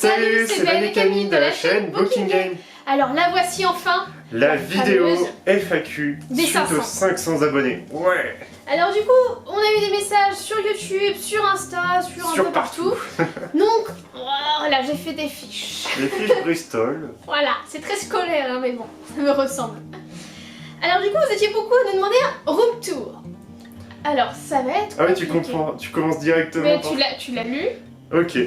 Salut, c'est Ben et Camille de la chaîne Booking Game. Alors la voici enfin, la vidéo FAQ des suite 500. aux 500 abonnés. Ouais. Alors du coup, on a eu des messages sur YouTube, sur Insta, sur un peu partout. Donc, voilà, j'ai fait des fiches. Les fiches Bristol. Voilà, c'est très scolaire, hein, mais bon, ça me ressemble. Alors du coup, vous étiez beaucoup à nous demander un room tour. Alors, ça va être Ah oui, compliqué. tu comprends, tu commences directement. Mais tu l'as lu. Ok.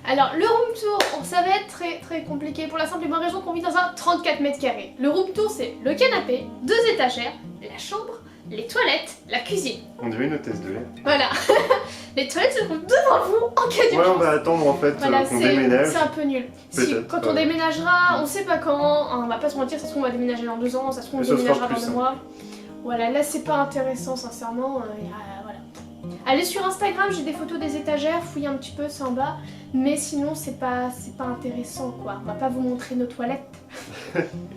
Alors, le room tour, ça va être très compliqué pour la simple et bonne raison qu'on vit dans un 34 mètres carrés. Le room tour, c'est le canapé, 2 étagères, la chambre, les toilettes, la cuisine. On dirait une hôtesse de l'air. Voilà. Les toilettes se trouvent devant vous en cas d'urgence. Ouais, on va attendre en fait Voilà, qu'on déménage. c'est un peu nul. Si, quand on déménagera, on sait pas quand, hein, on va pas se mentir, ça se trouve on va déménager dans 2 ans, ça se trouve on déménagera dans 2 mois. Voilà, là c'est pas intéressant sincèrement, voilà. Allez sur Instagram, j'ai des photos des étagères, fouillez un petit peu, c'est en bas. Mais sinon c'est pas intéressant quoi, on va pas vous montrer nos toilettes.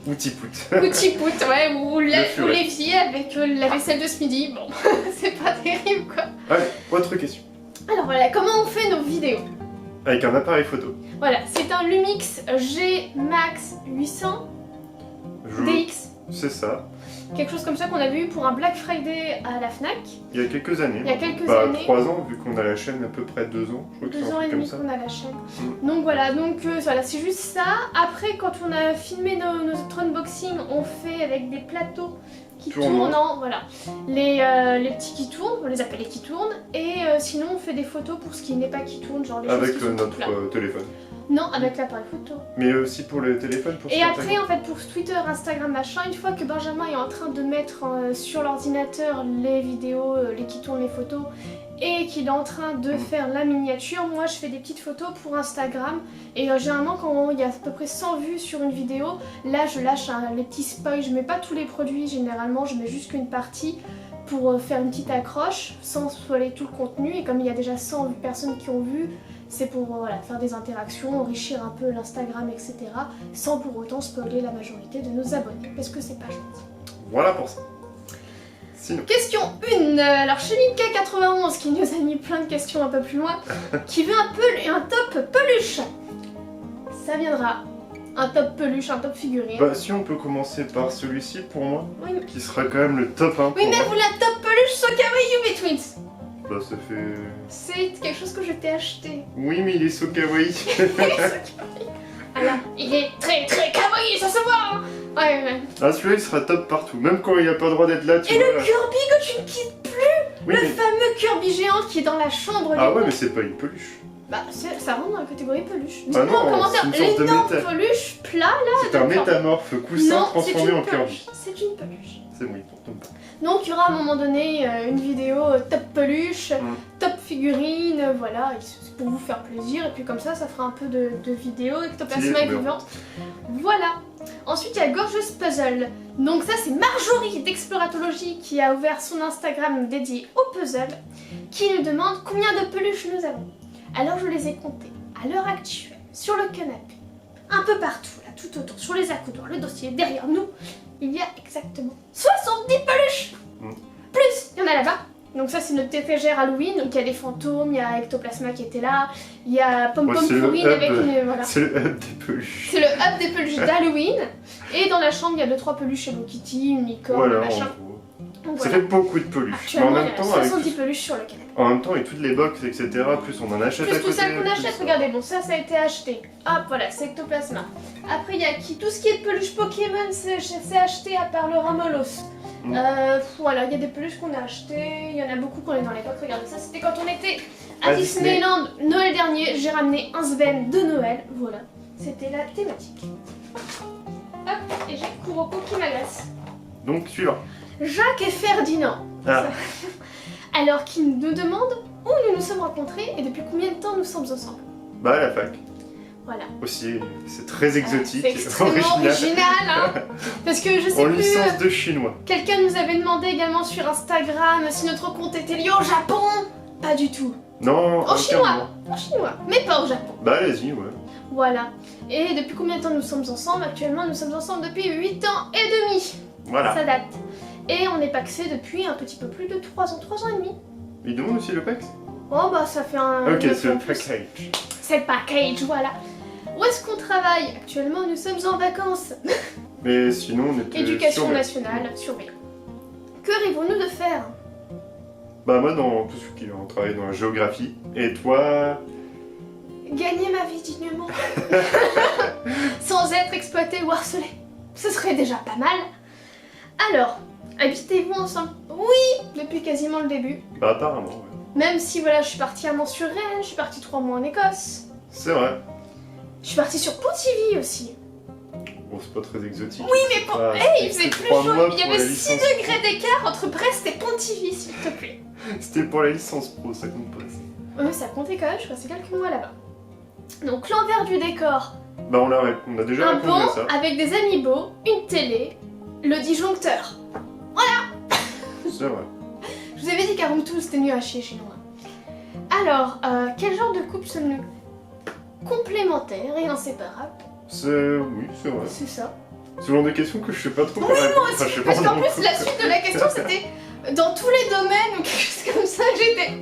Ou Tipout. Ou Tipout, ouais, ou l'évier avec la vaisselle de ce midi, bon, c'est pas terrible quoi. Allez, autre question. Alors voilà, comment on fait nos vidéos? Avec un appareil photo. Voilà, c'est un Lumix G Max 800 DX. C'est ça. Quelque chose comme ça qu'on a vu pour un Black Friday à la Fnac. Il y a quelques années. Il y a quelques années. 3 ans, vu qu'on a la chaîne à peu près 2 ans. Je crois que 2 ans et demi qu'on a la chaîne. Donc voilà, voilà, c'est juste ça. Après, quand on a filmé nos autres unboxings, on fait avec des plateaux qui tournent, voilà. Les petits qui tournent, on les appelle les qui tournent. Et sinon, on fait des photos pour ce qui n'est pas qui tourne, genre les choses avec qui sont notre téléphone. Non, avec l'appareil photo. Mais aussi pour le téléphone pour Et après, en fait, pour Twitter, Instagram, machin, une fois que Benjamin est en train de mettre sur l'ordinateur les vidéos, les qui tournent les photos, et qu'il est en train de faire la miniature, moi je fais des petites photos pour Instagram. Et généralement, quand il y a à peu près 100 vues sur une vidéo, là je lâche les petits spoils. Je mets pas tous les produits, généralement, je mets juste qu'une partie pour faire une petite accroche sans spoiler tout le contenu. Et comme il y a déjà 100 personnes qui ont vu, c'est pour voilà, faire des interactions, enrichir un peu l'Instagram, etc. sans pour autant spoiler la majorité de nos abonnés, parce que c'est pas gentil. Voilà pour ça. Sinon. Question 1. Alors chez Linka91, qui nous a mis plein de questions un peu plus loin, qui veut un top peluche. Ça viendra. Un top peluche, un top figurine. Bah si on peut commencer par celui-ci pour moi, oui. Qui sera quand même le top 1 pour oui mais vous la top peluche So Kawaii Yumi Twins. Bah ça fait... C'est quelque chose que je t'ai acheté. Oui mais il est so kawaii. Alors, il est très kawaii, ça se voit hein. Ouais. Ah celui-là il sera top partout, même quand il a pas le droit d'être là tu vois. Et le Kirby que tu ne quittes plus. Oui, le fameux Kirby géant qui est dans la chambre. Ah ouais mais c'est pas une peluche. Bah ça rentre dans la catégorie peluche. Ah Dites-moi en commentaire, l'énorme peluche plat là. C'est un métamorphe coussin non, transformé en Kirby. C'est une peluche. C'est oui, pourtant pas. Donc il y aura à un moment donné une vidéo top peluche, top figurine, voilà, c'est pour vous faire plaisir. Et puis comme ça fera un peu de vidéos ectoplasma et vivante. Voilà. Ensuite il y a Gorgeous Puzzle. Donc ça c'est Marjorie d'Exploratologie qui a ouvert son Instagram dédié au puzzle, qui nous demande combien de peluches nous avons. Alors je les ai comptées à l'heure actuelle, sur le canapé, un peu partout, là, tout autour, sur les accoudoirs, le dossier, derrière nous, il y a exactement 70 peluches. Plus, il y en a là-bas. Donc ça c'est notre étagère Halloween, donc il y a des fantômes, il y a Ectoplasma qui était là, il y a Pom Pom Pourrine avec une... Voilà. C'est le hub des peluches. C'est le hub des peluches d'Halloween. Et dans la chambre il y a 2-3 peluches Hello Kitty, une licorne, voilà, machin. Donc, ça fait beaucoup de peluches. Actuellement, mais en même temps, il y a 70 peluches sur le canapé. En même temps, et toutes les box, etc., plus on en achète plus à côté. Plus tout ça qu'on achète, regardez, bon ça a été acheté. Hop, voilà, c'est Ectoplasma. Après, il y a tout ce qui est peluche Pokémon, c'est acheté à part le Ramolos. Voilà, il y a des peluches qu'on a achetées, il y en a beaucoup qu'on est dans les box. Regardez, ça c'était quand on était à Disneyland Noël dernier. J'ai ramené un Sven de Noël, voilà. C'était la thématique. Hop, et j'ai Kuroko qui m'agace. Donc, suivant. Jacques et Ferdinand. Ah. Alors, qui nous demandent où nous nous sommes rencontrés et depuis combien de temps nous sommes ensemble. Bah, à la fac. Voilà. Aussi, c'est très exotique. C'est extrêmement original, hein. Parce que je sais en plus... licence de chinois. Quelqu'un nous avait demandé également sur Instagram si notre compte était lié au Japon. Pas du tout. Non, au chinois. En chinois, mais pas au Japon. Bah, allez-y, ouais. Voilà. Et depuis combien de temps nous sommes ensemble? Actuellement, nous sommes ensemble depuis 8 ans et demi. Voilà. Ça date. Et on est paxé depuis un petit peu plus de 3 ans et demi. Il demande aussi le PAX? Oh bah ça fait un... Ok, c'est le package. C'est le package, voilà. Où est-ce qu'on travaille? Actuellement, nous sommes en vacances. Mais sinon, on était Éducation surveillés. nationale, surveillée. Que rêvons-nous de faire? Bah moi, dans tout ce qui est en travail dans la géographie. Et toi? Gagner ma vie dignement. Sans être exploité ou harcelé. Ce serait déjà pas mal. Alors, habitez-vous ensemble? Oui, depuis quasiment le début. Bah apparemment, ouais. Même si voilà, je suis partie à Mans-sur-Rennes, je suis partie 3 mois en Écosse. C'est vrai. Je suis partie sur Pontivy aussi. Bon, c'est pas très exotique. Oui, mais pour... Ah, Hey, il faisait c'était plus 3 chaud. mois Il y pour avait la 6 licence degrés d'écart entre Brest et Pontivy, s'il te plaît. C'était pour la licence pro, ça compte pas. Ça. Ouais, mais ça comptait quand même, je suis restée quelques mois là-bas. Donc l'envers du décor, Bah on a déjà un répondu banc à ça. avec des amiibo, une télé, le disjoncteur. C'est vrai. Je vous avais dit qu'à Room Tool c'était mieux à chier chez nous. Alors, quel genre de couple sommes-nous? Complémentaires et inséparables. Oui, c'est vrai. C'est ça. C'est le genre de questions que je sais pas trop Oui, comment répondre. moi aussi, Enfin, je sais pas parce qu'en dans plus le la coup. suite de la question c'était dans tous les domaines ou quelque chose comme ça, j'étais...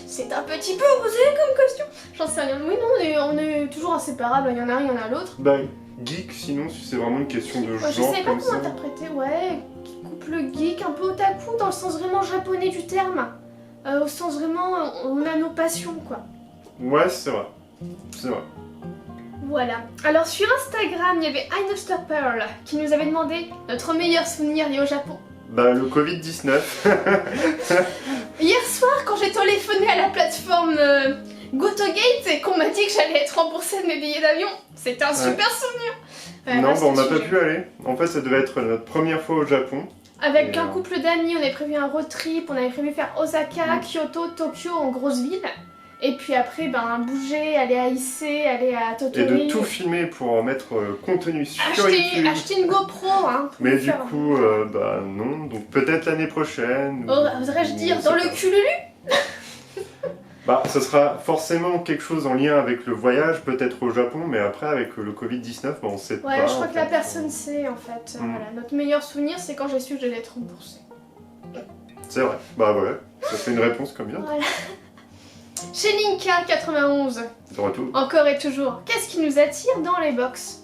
C'est un petit peu osé comme question. J'en sais rien. Oui, non, on est toujours inséparables, il y en a un, il y en a l'autre. Bah, geek, sinon, si c'est vraiment une question de Ouais, je genre sais pas comme comment ça. interpréter, ouais, couple geek, un peu otaku dans le sens vraiment japonais du terme. Au sens vraiment, on a nos passions quoi. Ouais, c'est vrai. C'est vrai. Voilà. Alors sur Instagram, il y avait Inoster Pearl qui nous avait demandé notre meilleur souvenir lié au Japon. Bah, le Covid-19. Hier soir, quand j'ai téléphoné à la plateforme GoToGate et qu'on m'a dit que j'allais être remboursée de mes billets d'avion, c'était un super souvenir. Non, là, bah, on n'a c'était pas pu aller. En fait, ça devait être notre première fois au Japon. Avec Et un couple d'amis, on avait prévu un road trip, on avait prévu faire Osaka, Mm. Kyoto, Tokyo en grosse ville. Et puis après, ben, bouger, aller à Issei, aller à Et Totori. de tout filmer pour en mettre contenu sur acheter, YouTube. acheter une GoPro, hein. pour Mais du faire- coup, bah non. Donc peut-être l'année prochaine. Oserais-je dire, on dans sait le pas. cululu. Bah, ce sera forcément quelque chose en lien avec le voyage, peut-être au Japon, mais après, avec le Covid-19, bah, on sait Ouais, pas. je crois en que la fait. personne sait en fait. Mm. Voilà. Notre meilleur souvenir, c'est quand j'ai su que j'allais être remboursée. C'est vrai. Bah ouais, ça fait une réponse comme bien. Voilà. Chez Linka 91, De retour. encore et toujours, qu'est-ce qui nous attire dans les box?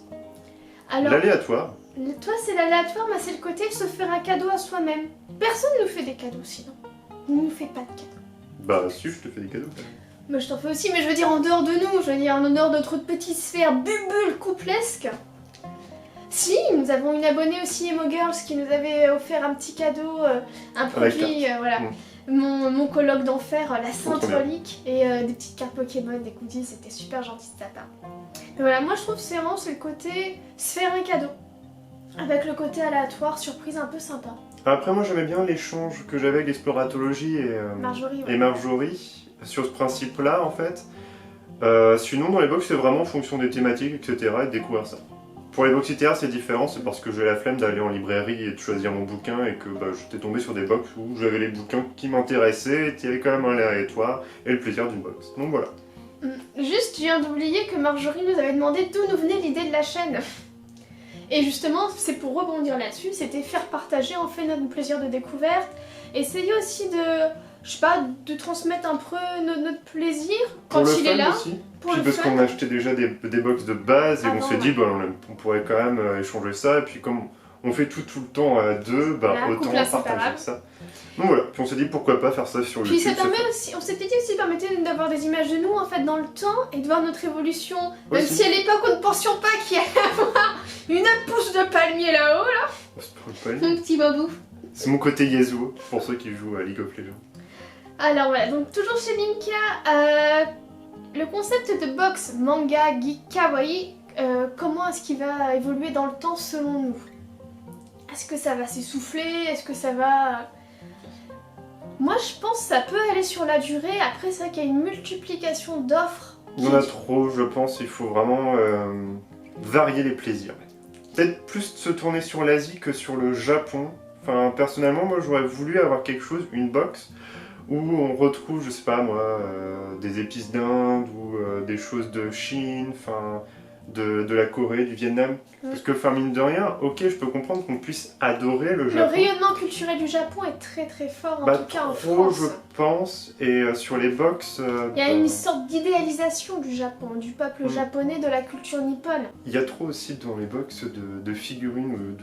Alors, L'aléatoire. toi c'est l'aléatoire, mais c'est le côté se faire un cadeau à soi-même. Personne ne nous fait des cadeaux sinon. On ne nous fait pas de cadeaux. Bah si, je te fais des cadeaux. Moi je t'en fais aussi, mais je veux dire en dehors de nous, je veux dire en dehors de notre petite sphère bubule couplesque. Si, nous avons une abonnée aussi Emo Girls qui nous avait offert un petit cadeau, un produit, voilà. Mm. Mon colloque d'enfer, la Sainte trop bien. Relique, et des petites cartes Pokémon, des goodies, c'était super gentil de sa part. Mais voilà, moi je trouve que c'est vraiment le côté se faire un cadeau. Avec le côté aléatoire, surprise un peu sympa. Après, moi, j'aimais bien l'échange que j'avais avec l'exploratologie Marjorie, ouais. et Marjorie sur ce principe-là, en fait. Sinon, dans les box, c'est vraiment en fonction des thématiques, etc. et de découvrir ça. Pour les box littéraires, c'est différent, c'est parce que j'ai la flemme d'aller en librairie et de choisir mon bouquin et que bah, j'étais tombé sur des box où j'avais les bouquins qui m'intéressaient et il y avait quand même un aléatoire et le plaisir d'une box. Donc voilà. Juste, je viens d'oublier que Marjorie nous avait demandé d'où nous venait l'idée de la chaîne. Et justement, c'est pour rebondir là-dessus, c'était faire partager en fait notre plaisir de découverte, essayer aussi de, je sais pas, de transmettre un peu notre plaisir quand Pour le il est fun là. aussi. Pour Puis le parce fun. qu'on achetait déjà des box de base et on Avant, s'est dit, bah, on pourrait quand même échanger ça. Et puis comme on fait tout le temps à deux, bah, Voilà, autant couple inséparable. partager ça. Donc voilà, puis on s'est dit pourquoi pas faire ça sur Puis YouTube. ça permet aussi, on s'était dit aussi, ça permettait d'avoir des images de nous en fait dans le temps et de voir notre évolution. Même Aussi. si à l'époque on ne pensions pas qu'il y allait avoir une pousse de palmier là-haut, là. C'est pas le point. Mon petit babou. C'est mon côté Yasuo, pour ceux qui jouent à League of Legends. Alors voilà, donc toujours chez Linka, le concept de box manga geek kawaii, comment est-ce qu'il va évoluer dans le temps selon nous? Est-ce que ça va s'essouffler? Est-ce que ça va... Moi je pense que ça peut aller sur la durée, après c'est vrai qu'il y a une multiplication d'offres. Il y en a trop, je pense, il faut vraiment varier les plaisirs. Peut-être plus se tourner sur l'Asie que sur le Japon. Enfin, personnellement, moi j'aurais voulu avoir quelque chose, une box, où on retrouve, je sais pas moi, des épices d'Inde ou des choses de Chine, enfin, de la Corée, du Vietnam. Parce que, enfin, mine de rien, ok, je peux comprendre qu'on puisse adorer le Japon. Le rayonnement culturel du Japon est très très fort, en tout cas en trop, France. je pense, et sur les box... Il y a une sorte d'idéalisation du Japon, du peuple japonais, de la culture nippone. Il y a trop aussi dans les box de figurines ou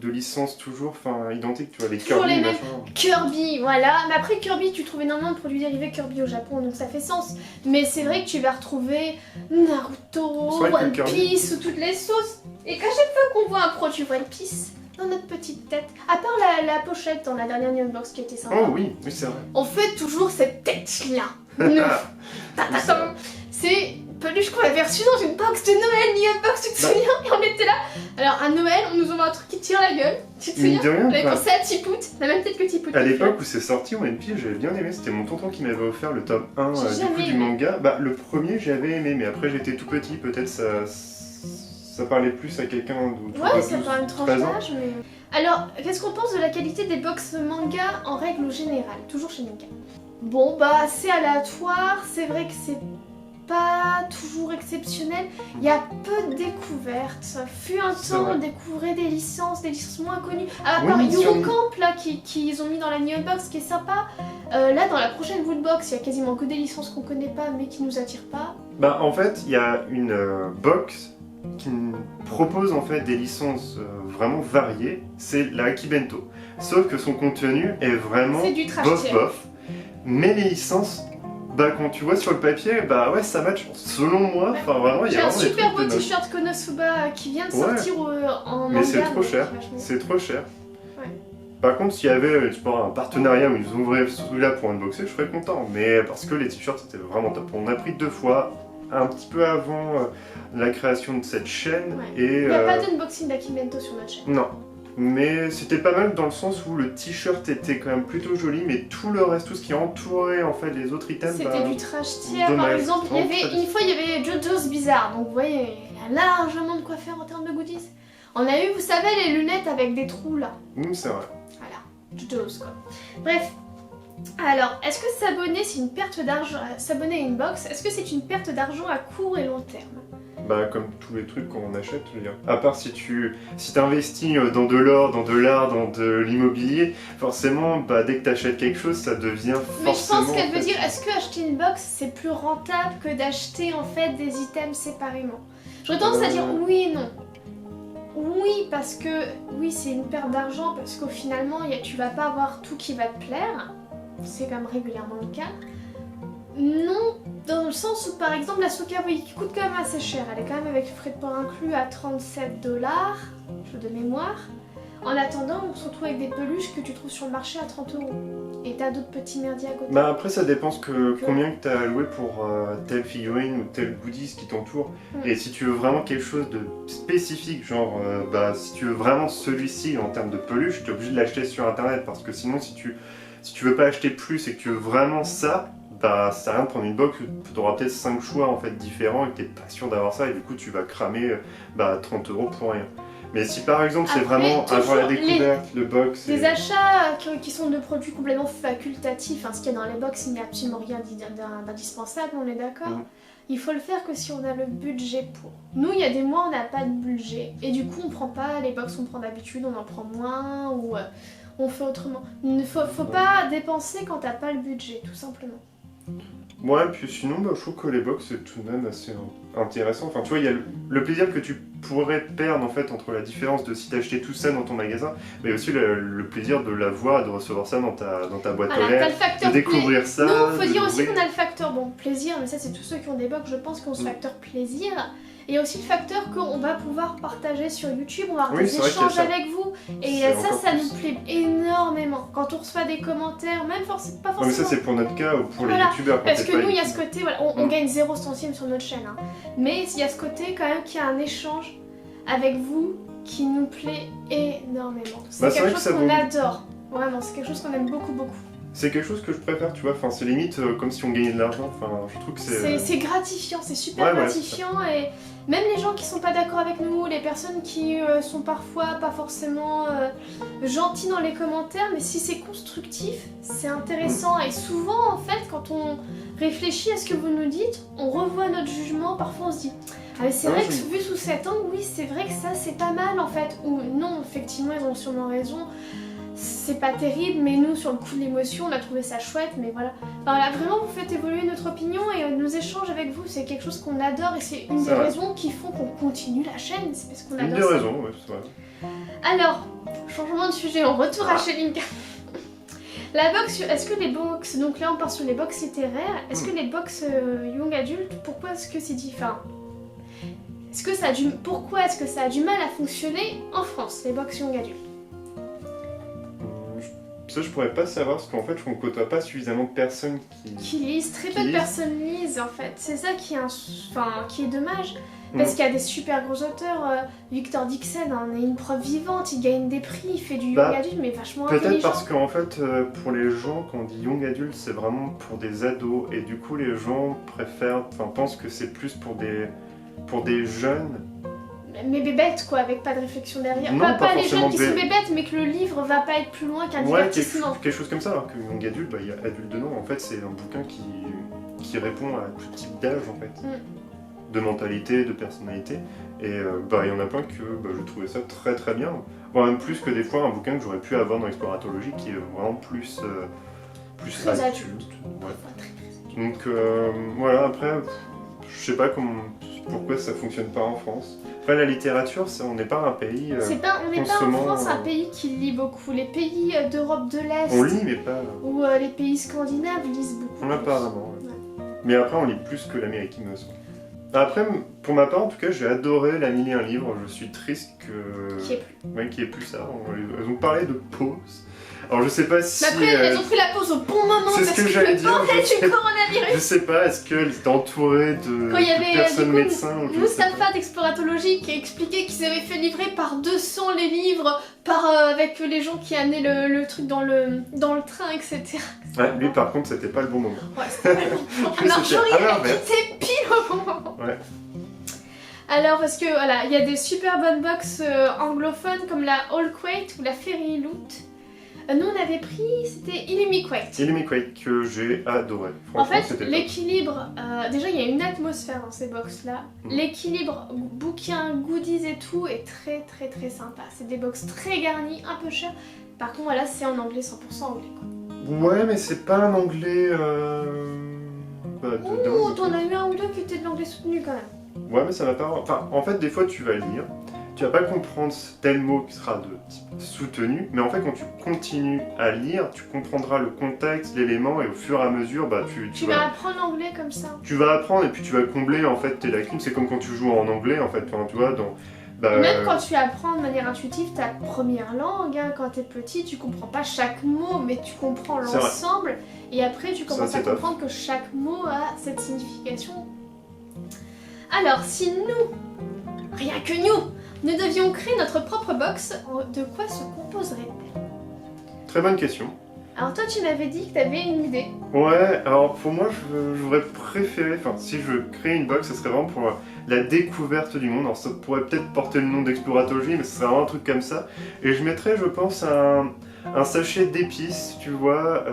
de licences toujours identiques, tu vois, les Toujours Kirby, les mêmes. machin. Kirby, voilà. Mais après Kirby, tu trouves énormément de produits dérivés Kirby au Japon, donc ça fait sens. Mais c'est vrai que tu vas retrouver Naruto, C'est vrai que One Kirby- Piece ou toutes les sauces. Et qu'à chaque fois qu'on voit un produit One Piece dans notre petite tête, à part la pochette dans la dernière Unbox qui était sympa, Oh oui, c'est vrai. on fait toujours cette tête-là. C'est peluche qu'on avait reçu dans une box de Noël, une box, tu te souviens? Et on était là. Alors à Noël, on nous envoie un truc qui tire la gueule. Tu te souviens? Mine de rien, On avait quoi. pensé à Tipout, la même tête que Tipout. À l'époque où c'est sorti, One Piece, j'avais bien aimé. C'était mon tonton qui m'avait offert le tome 1 J'ai du jamais coup, du aimé. manga. Bah, le premier, j'avais aimé, mais après, j'étais tout petit. Peut-être ça parlait plus à quelqu'un d'autre. Ouais, ça part une tranche 13 ans. d'âge, mais... Alors, qu'est-ce qu'on pense de la qualité des box manga en règle générale? Toujours chez Nika. Bon, bah, c'est aléatoire, c'est vrai que c'est pas toujours exceptionnel. Il y a peu de découvertes. Fut un C'est temps, vrai. on découvrait des licences moins connues. À Oui, part mais sur- Eurocamp, là, qu'ils ont mis dans la New Unbox, qui est sympa. Là, dans la prochaine Woodbox, il y a quasiment que des licences qu'on connaît pas, mais qui nous attirent pas. Bah, en fait, il y a une box qui propose en fait des licences vraiment variées. C'est la Akibento. Sauf que son contenu est vraiment C'est du trash bof tier. bof. Mais les licences, bah quand tu vois sur le papier, bah ouais ça match. Selon moi, Ouais. enfin vraiment il y J'ai a un vraiment des super trucs beau de dingue. t-shirt Konosuba qui vient de Ouais. sortir en manga. Mais c'est trop donc cher. vachement- C'est trop cher. Ouais. Par contre, s'il y avait je sais pas, un partenariat où ils nous ouvraient celui-là pour unboxer, je serais content. Mais parce que les t-shirts c'était vraiment top. On a pris 2 fois, un petit peu avant la création de cette chaîne. Ouais. Et, Il n'y a pas d'unboxing d'Akimento sur notre chaîne. Non. Mais c'était pas mal dans le sens où le t-shirt était quand même plutôt joli, mais tout le reste, tout ce qui entourait en fait les autres items, C'était bah, du trash tier. Par dommage. exemple, Vraiment très une fois il y avait JoJo's Bizarre. Donc vous voyez, il y a largement de quoi faire en termes de goodies. On a eu, vous savez, les lunettes avec des trous là. c'est vrai. Voilà, JoJo's quoi. Bref. Alors, est-ce que s'abonner c'est une perte d'argent, s'abonner à une box, est-ce que c'est une perte d'argent à court et long terme? Bah comme tous les trucs qu'on achète, je veux dire. À part si t'investis dans de l'or, dans de l'art, dans de l'immobilier, forcément, bah dès que t'achètes quelque chose, ça devient Mais je forcément... pense qu'elle en veut fait, dire, est-ce que acheter une box c'est plus rentable que d'acheter en fait des items séparément? J'aurais tendance à dire oui et non. Oui, parce que oui, c'est une perte d'argent parce qu'au finalement, tu vas pas avoir tout qui va te plaire. C'est quand même régulièrement le cas. Non, dans le sens où par exemple la Sokaway qui coûte quand même assez cher, elle est quand même avec frais de port inclus à 37 $, de mémoire. En attendant, on se retrouve avec des peluches que tu trouves sur le marché à 30 €. Et t'as d'autres petits merdiers à côté. Bah après ça dépend combien que t'as alloué pour telle figurine ou tel goodies qui t'entoure. Et si tu veux vraiment quelque chose de spécifique, genre bah si tu veux vraiment celui-ci en termes de peluche, t'es obligé de l'acheter sur internet parce que sinon si tu veux pas acheter plus et que tu veux vraiment ça, bah ça sert à rien de prendre une box où t'auras peut-être 5 choix en fait différents et que t'es pas sûr d'avoir ça et du coup tu vas cramer 30 € pour rien. Mais si par exemple c'est Après, vraiment avoir la toujours découverte, le box... Des et- achats qui sont de produits complètement facultatifs, ce qu'il y a dans les box, il n'y a absolument rien d'indispensable, on est d'accord. Il faut le faire que si on a le budget pour. Nous, il y a des mois, on n'a pas de budget. Et du coup, on prend pas les box qu'on prend d'habitude, on en prend moins ou on fait autrement. Il ne faut pas dépenser quand t'as pas le budget, tout simplement. Ouais, puis sinon, bah, je trouve que les box c'est tout de même assez intéressant. Enfin, tu vois, il y a le plaisir que tu pourrais perdre en fait entre la différence de si t'achetais tout ça dans ton magasin, mais aussi le plaisir de la voir et de recevoir ça dans ta boîte aux Voilà, t'as lettres, le facteur de découvrir ça. Non, faut de dire aussi l'ouvrir. qu'on a le facteur plaisir, mais ça c'est tous ceux qui ont des box, je pense, qui ont ce facteur plaisir. Et il y a aussi le facteur qu'on va pouvoir partager sur YouTube, on va avoir Oui, des c'est vrai qu'il y a échanges ça. avec vous. Et C'est ça, encore ça plus. nous plaît énormément. Quand on reçoit des commentaires, même pas Non, mais forcément. ça c'est pour notre cas ou pour Voilà, les youtubeurs. quand Parce t'es que pas nous, il y a ce youtubeur. côté, voilà, on gagne 0 centime sur notre chaîne. Hein. Mais il y a ce côté quand même qu'il y a un échange avec vous qui nous plaît énormément. C'est Bah, c'est vrai quelque que chose ça qu'on vaut- adore. Vraiment, c'est quelque chose qu'on aime beaucoup, beaucoup. C'est quelque chose que je préfère, tu vois. Enfin, c'est limite comme si on gagnait de l'argent. Enfin, je trouve que C'est gratifiant, c'est super Ouais, ouais, gratifiant et même les gens qui sont pas d'accord avec nous, les personnes qui sont parfois pas forcément gentils dans les commentaires, mais si c'est constructif, c'est intéressant et souvent en fait quand on réfléchit à ce que vous nous dites, on revoit notre jugement, parfois on se dit Ah, c'est vrai que vu sous cet angle, oui, c'est vrai que ça c'est pas mal en fait. Ou non, effectivement, ils ont sûrement raison. C'est pas terrible, mais nous, sur le coup de l'émotion, on a trouvé ça chouette, mais voilà. Enfin, là, vraiment, vous faites évoluer notre opinion et nos échanges avec vous, c'est quelque chose qu'on adore et c'est une des raisons qui font qu'on continue la chaîne, c'est parce qu'on adore ça. Une des raisons, ouais, c'est vrai. Alors, changement de sujet, on retourne à chez Linka. La box, est-ce que les box, donc là on part sur les box littéraires, est-ce que les box young adultes, pourquoi est-ce que c'est différent? Pourquoi est-ce que ça a du mal à fonctionner en France, les box young adultes? Ça, je pourrais pas savoir parce qu'en fait, je ne côtoie pas suffisamment de personnes qui lisent. Très peu de personnes lisent en fait. C'est ça qui est dommage. Parce qu'il y a des super gros auteurs. Victor Dixon en est une preuve vivante. Il gagne des prix, il fait du young adulte, mais vachement intelligent. Peut-être parce qu'en fait, pour les gens, quand on dit young adulte, c'est vraiment pour des ados. Et du coup, les gens pensent que c'est plus pour des jeunes. Mais bébêtes quoi, avec pas de réflexion derrière. Non, pas les jeunes qui sont bébêtes, mais que le livre va pas être plus loin qu'un divertissement. Quelque chose comme ça, alors que young adulte, il y a adulte dedans. En fait, c'est un bouquin qui répond à tout type d'âge en fait. De mentalité, de personnalité. Et il y en a plein que je trouvais ça très très bien. Même plus que des fois un bouquin que j'aurais pu avoir dans l'exploratologie qui est vraiment plus très adulte. Ouais. Donc voilà, après, je sais pas pourquoi ça fonctionne pas en France. Après la littérature, on n'est pas un pays on n'est pas en France un pays qui lit beaucoup. Les pays d'Europe de l'Est on lit mais pas... ou les pays scandinaves lisent beaucoup. Apparemment, ouais. Mais après on lit plus que l'Amérique, il me semble. Après, pour ma part, en tout cas, j'ai adoré La Mille et un livres. Je suis triste qu'il n'y ait plus ça. Elles ont parlé de pause. Alors, je sais pas si... Mais après, elles ont pris la pause au bon moment parce que le bordel du coronavirus. Je sais pas, est-ce qu'elles étaient entourées de personnes médecins ou Moustapha d'Exploratologie qui expliquait qu'ils avaient fait livrer par 200 les livres avec les gens qui amenaient le truc dans le train, etc. Ouais, lui par contre, c'était pas le bon moment. Ouais, c'était pas le bon moment. Marjorie, elle quittait pile au bon moment. Ouais. Alors, parce que voilà, il y a des super bonnes box anglophones comme la Allquate ou la Fairy Loot. Nous on avait pris, c'était Illimiquate. Illimiquate que j'ai adoré. En fait, l'équilibre, déjà il y a une atmosphère dans ces box là. L'équilibre, bouquins, goodies et tout est très très très sympa. C'est des box très garnies, un peu chères. Par contre voilà, c'est en anglais, 100% anglais quoi. Ouais, mais c'est pas un anglais... Ouh, t'en as eu un ou deux qui étaient de l'anglais soutenu quand même. Ouais, mais ça va pas... Enfin, en fait, des fois tu vas lire. Tu vas pas comprendre tel mot qui sera de type soutenu, mais en fait quand tu continues à lire, tu comprendras le contexte, l'élément, et au fur et à mesure, tu vas apprendre l'anglais comme ça. Tu vas apprendre et puis tu vas combler en fait tes lacunes. C'est comme quand tu joues en anglais en fait, tu vois, Même quand tu apprends de manière intuitive ta première langue, quand t'es petit, tu comprends pas chaque mot, mais tu comprends l'ensemble, et après tu commences à comprendre que chaque mot a cette signification. Alors, si nous, rien que nous devions créer notre propre box, de quoi se composerait-elle? Très bonne question. Alors toi tu m'avais dit que tu avais une idée. Ouais, alors pour moi j'aurais préféré, si je crée une box, ce serait vraiment pour la découverte du monde. Alors ça pourrait peut-être porter le nom d'exploratologie, mais ce serait vraiment un truc comme ça. Et je mettrais, je pense, un sachet d'épices, tu vois,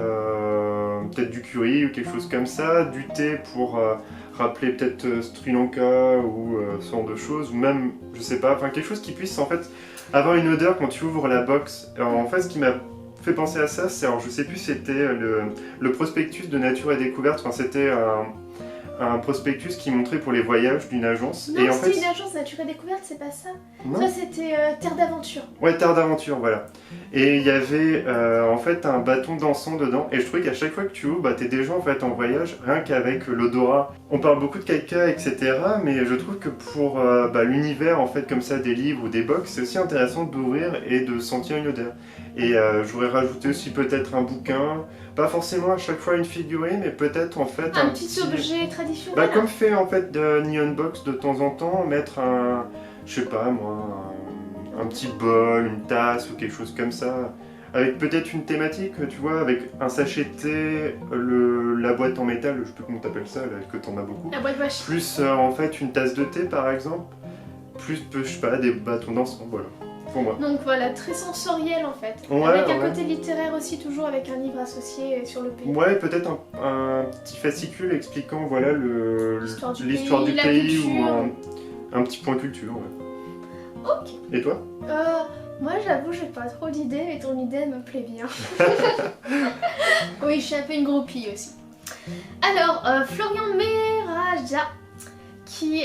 peut-être du curry ou quelque chose comme ça, du thé pour... rappeler peut-être Sri Lanka ou ce genre de choses, ou même, je sais pas, quelque chose qui puisse en fait avoir une odeur quand tu ouvres la box. Alors en fait, ce qui m'a fait penser à ça, c'est, alors je sais plus, c'était le prospectus de Nature et Découverte, c'était un prospectus qui montrait pour les voyages d'une agence. Non, c'était une agence Nature et Découverte, c'est pas ça. Non. Ça, c'était Terre d'Aventure. Ouais, Terre d'Aventure, voilà. Et il y avait en fait un bâton d'encens dedans. Et je trouvais qu'à chaque fois que tu ouvres, t'es déjà en fait en voyage, rien qu'avec l'odorat. On parle beaucoup de caca, etc. Mais je trouve que pour l'univers en fait comme ça des livres ou des box, c'est aussi intéressant d'ouvrir et de sentir une odeur. Et j'aurais rajouté aussi peut-être un bouquin. Pas forcément à chaque fois une figurine, mais peut-être en fait un petit objet traditionnel. Comme fait en fait de Neon Box de temps en temps, mettre je sais pas moi, un petit bol, une tasse ou quelque chose comme ça, avec peut-être une thématique, tu vois, avec un sachet de thé, la boîte en métal, je sais plus comment t'appelles ça, là, que t'en as beaucoup. La boîte vache. Plus en fait une tasse de thé par exemple, plus je sais pas, des bâtons d'encens, voilà. Pour moi. Donc voilà, très sensoriel en fait. Ouais, avec un côté littéraire aussi, toujours avec un livre associé sur le pays. Ouais, peut-être un petit fascicule expliquant voilà l'histoire du pays la ou Un petit point culture, ouais. Ok. Et toi? Moi j'avoue j'ai pas trop d'idées, mais ton idée me plaît bien. Oui, je suis un peu une groupie aussi. Alors, Florian Meraja,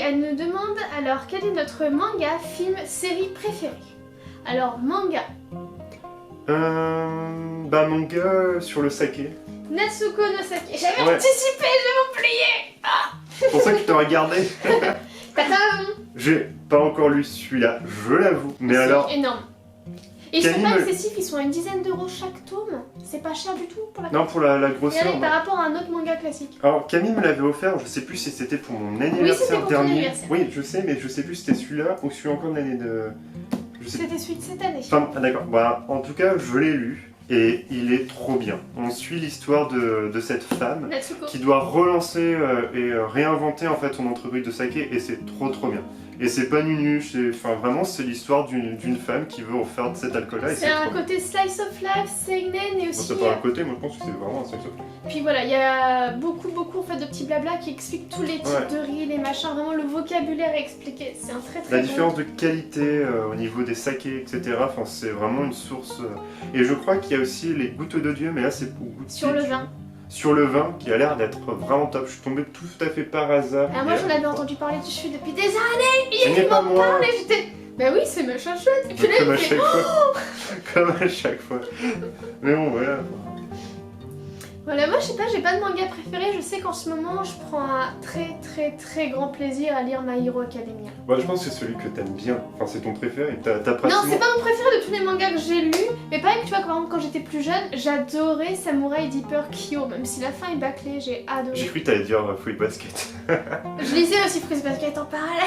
elle nous demande alors quel est notre manga, film, série préférée. Alors, manga. Manga sur le saké. Natsuko no Sake. J'avais anticipé, j'ai oublié. C'est pour ça que je t'ai regardé. Tadam. J'ai pas encore lu celui-là, je l'avoue. Mais C'est alors, énorme. Et ils sont Camille pas excessifs, ils sont à une dizaine d'euros chaque tome. C'est pas cher du tout pour la non, pour la grosseur. Regardez, par rapport à un autre manga classique. Alors, Camille me l'avait offert, je sais plus si c'était pour mon c'était anniversaire pour ton dernier. anniversaire. Oui, je sais, mais je sais plus si c'était celui-là ou celui encore de l'année de. Je sais C'était celui de cette année. Enfin, d'accord. Bah, en tout cas, je l'ai lu et il est trop bien. On suit l'histoire de cette femme Natsuko. qui doit relancer et réinventer en fait son entreprise de saké et c'est trop bien. Et c'est pas nunu, enfin vraiment c'est l'histoire d'une femme qui veut refaire de cet alcool-là. C'est un côté slice of life, seinen et Bon, aussi. c'est pas un côté, moi je pense que c'est vraiment un sex of life. Puis voilà, il y a beaucoup en fait de petits blabla qui expliquent tous les types de riz, les machins, vraiment le vocabulaire est expliqué. C'est un très La bon. différence de qualité au niveau des sakés, etc. Enfin, c'est vraiment une source. Et je crois qu'il y a aussi les gouttes de Dieu, mais là c'est pour goûter Sur le vin. Sur le vin, qui a l'air d'être vraiment top. Je suis tombé tout à fait par hasard. Alors moi j'en avais entendu parler dessus depuis des années, Ce n'est et pas il m'en moi. parlait, j'étais. Bah oui, c'est machin chouette. Et puis là, Comme à il fait, chaque fois. Comme à chaque fois. Mais bon, voilà. Voilà, moi je sais pas, j'ai pas de manga préféré. Je sais qu'en ce moment je prends un très grand plaisir à lire My Hero Academia. Bah, je pense que c'est celui que t'aimes bien. Enfin, c'est ton préféré. T'as Non, pratiquement. c'est pas mon préféré de tous les mangas que j'ai lus, mais pareil que tu vois, par exemple, quand j'étais plus jeune, j'adorais Samurai Deeper Kyo, même si la fin est bâclée, j'ai J'ai adoré. cru que t'allais dire Fruit Basket. Je lisais aussi Fruits Basket en parallèle.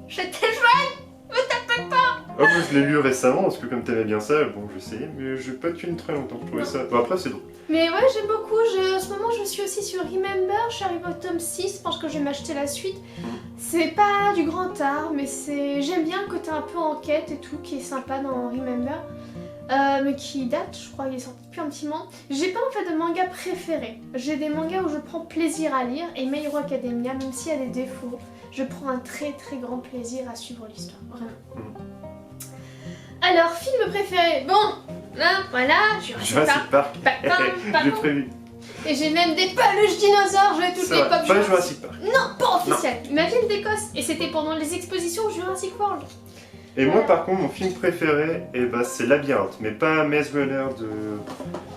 J'étais jeune, me tapez pas. Oh, moi, je l'ai lu récemment parce que comme t'aimais bien ça, bon, je sais, mais j'ai pas tenu très longtemps. Je trouvais ça. Bon, après, c'est drôle. Mais ouais, j'aime beaucoup. En ce moment, je suis aussi sur Remember. Je suis arrivée au tome 6. Je pense que je vais m'acheter la suite. C'est pas du grand art, mais j'aime bien le côté un peu enquête et tout qui est sympa dans Remember. Mais qui date, je crois, il est sorti depuis un petit moment. J'ai pas en fait de manga préféré. J'ai des mangas où je prends plaisir à lire. Et My Hero Academia, même s'il y a des défauts, je prends un très grand plaisir à suivre l'histoire. Vraiment. Alors, film préféré. Bon, là, voilà, Jurassic Park. J'ai prévu. Et j'ai même des peluches dinosaures, je vais toutes C'est les vrai, pop pas Jurassic Park. Non, pas officiel. Imagine d'Écosse. Et c'était pendant les expositions Jurassic World. Et moi, par contre, mon film préféré, c'est Labyrinthe, mais pas Maze Runner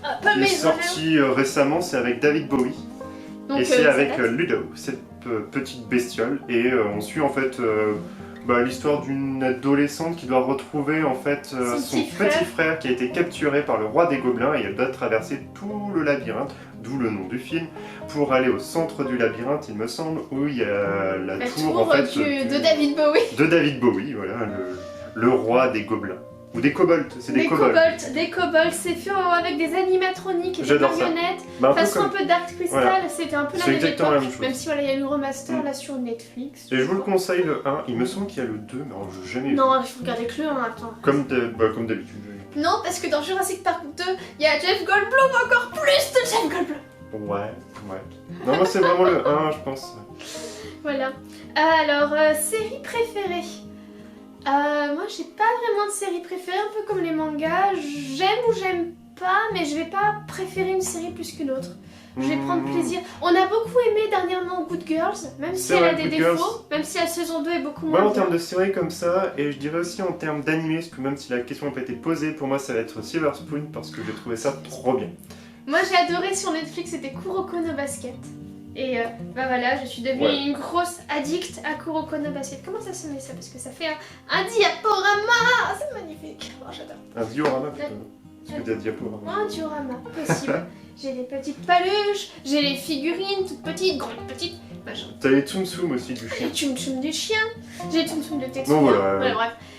Pas qui est Maze Runner. sorti récemment, c'est avec David Bowie. Donc, Et c'est ça avec date. Ludo, cette petite bestiole. Et on suit en fait l'histoire d'une adolescente qui doit retrouver en fait son petit frère qui a été capturé par le roi des gobelins et elle doit traverser tout le labyrinthe, d'où le nom du film, pour aller au centre du labyrinthe, il me semble, où il y a la tour en fait, de David Bowie. de David Bowie, voilà, le roi des gobelins. Ou des kobolds, c'est des kobolds. Des kobolds, c'est fait avec des animatroniques et des J'adore ça. marionnettes. Bah, un peu Façon comme- un peu Dark Crystal, Voilà. c'était un peu la C'est même exactement époque, la même chose. même si voilà, il y a eu le remaster là sur Netflix. Et je vous le conseille le 1, il me semble qu'il y a le 2, mais alors, je n'ai jamais vu. Non, il faut regarder que le 1, attends. Comme d'habitude. Non, parce que dans Jurassic Park 2, il y a Jeff Goldblum, encore plus de Jeff Goldblum. Ouais. Non, moi c'est vraiment le 1, je pense. Voilà. Alors, série préférée. Moi, j'ai pas vraiment de série préférée, un peu comme les mangas. J'aime ou j'aime pas, mais je vais pas préférer une série plus qu'une autre. Je vais prendre plaisir. On a beaucoup aimé dernièrement Good Girls, même si C'est elle a vrai, des Good défauts, Girls. même si la saison 2 est beaucoup Moi moins en termes bien. de série comme ça, et je dirais aussi en termes d'animé, parce que même si la question n'a pas été posée, pour moi ça va être Silver Spoon, parce que j'ai trouvé ça trop bien. Moi, j'ai adoré sur Netflix, c'était Kuroko no Basket. Et bah voilà, je suis devenue Ouais. une grosse addict à Kuroko no Basket. Comment ça se met ça? Parce que ça fait un diaporama. C'est magnifique. Oh, j'adore. Un diorama plutôt. Parce que t'as diaporama. Un diorama, possible. J'ai des petites paluches, j'ai les figurines, toutes petites, grandes, petites, machin. T'as les Tsum Tsum aussi du chien. Les Tsum Tsum du chien, j'ai les Tsum Tsum de Tetsuya. Bon, voilà.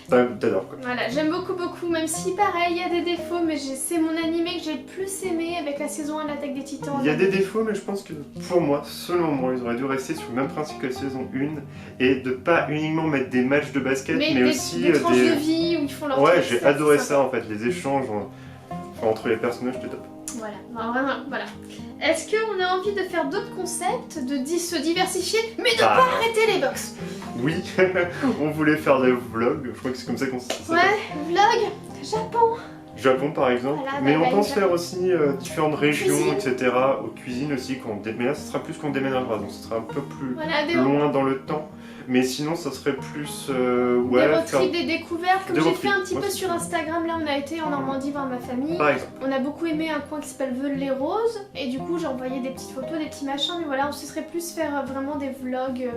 Bref. T'adores quoi. Voilà, j'aime beaucoup, même si pareil, il y a des défauts, mais c'est mon animé que j'ai le plus aimé avec la saison 1 de l'Attaque des Titans. Il y a des défauts, mais je pense que pour moi, selon moi, ils auraient dû rester sur le même principe que la saison 1 et de pas uniquement mettre des matchs de basket, mais des, aussi des tranches de vie où ils font leur Ouais, truc, j'ai c'est adoré sympa. ça en fait, les échanges entre les personnages, c'était top. Voilà, vraiment, voilà. Est-ce qu'on a envie de faire d'autres concepts, de se diversifier, mais de pas arrêter les box? Oui, on voulait faire des vlogs, je crois que c'est comme ça qu'on s'appelle. Ouais, vlog, Japon. Japon par exemple, Voilà, mais on pense Japon. faire aussi différentes régions, Cuisine. etc. Aux cuisines aussi, mais là ce sera plus qu'on déménagera, donc ce sera un peu plus Voilà, loin dans le temps. Mais sinon ça serait plus... des road-trips, des découvertes, comme des j'ai road fait un trips, petit peu sur Instagram, là on a été en Normandie voir ma famille. Par exemple. On a beaucoup aimé un coin qui s'appelle Veulent-les-Roses, et du coup j'ai envoyé des petites photos, des petits machins, mais voilà, on se serait plus faire vraiment des vlogs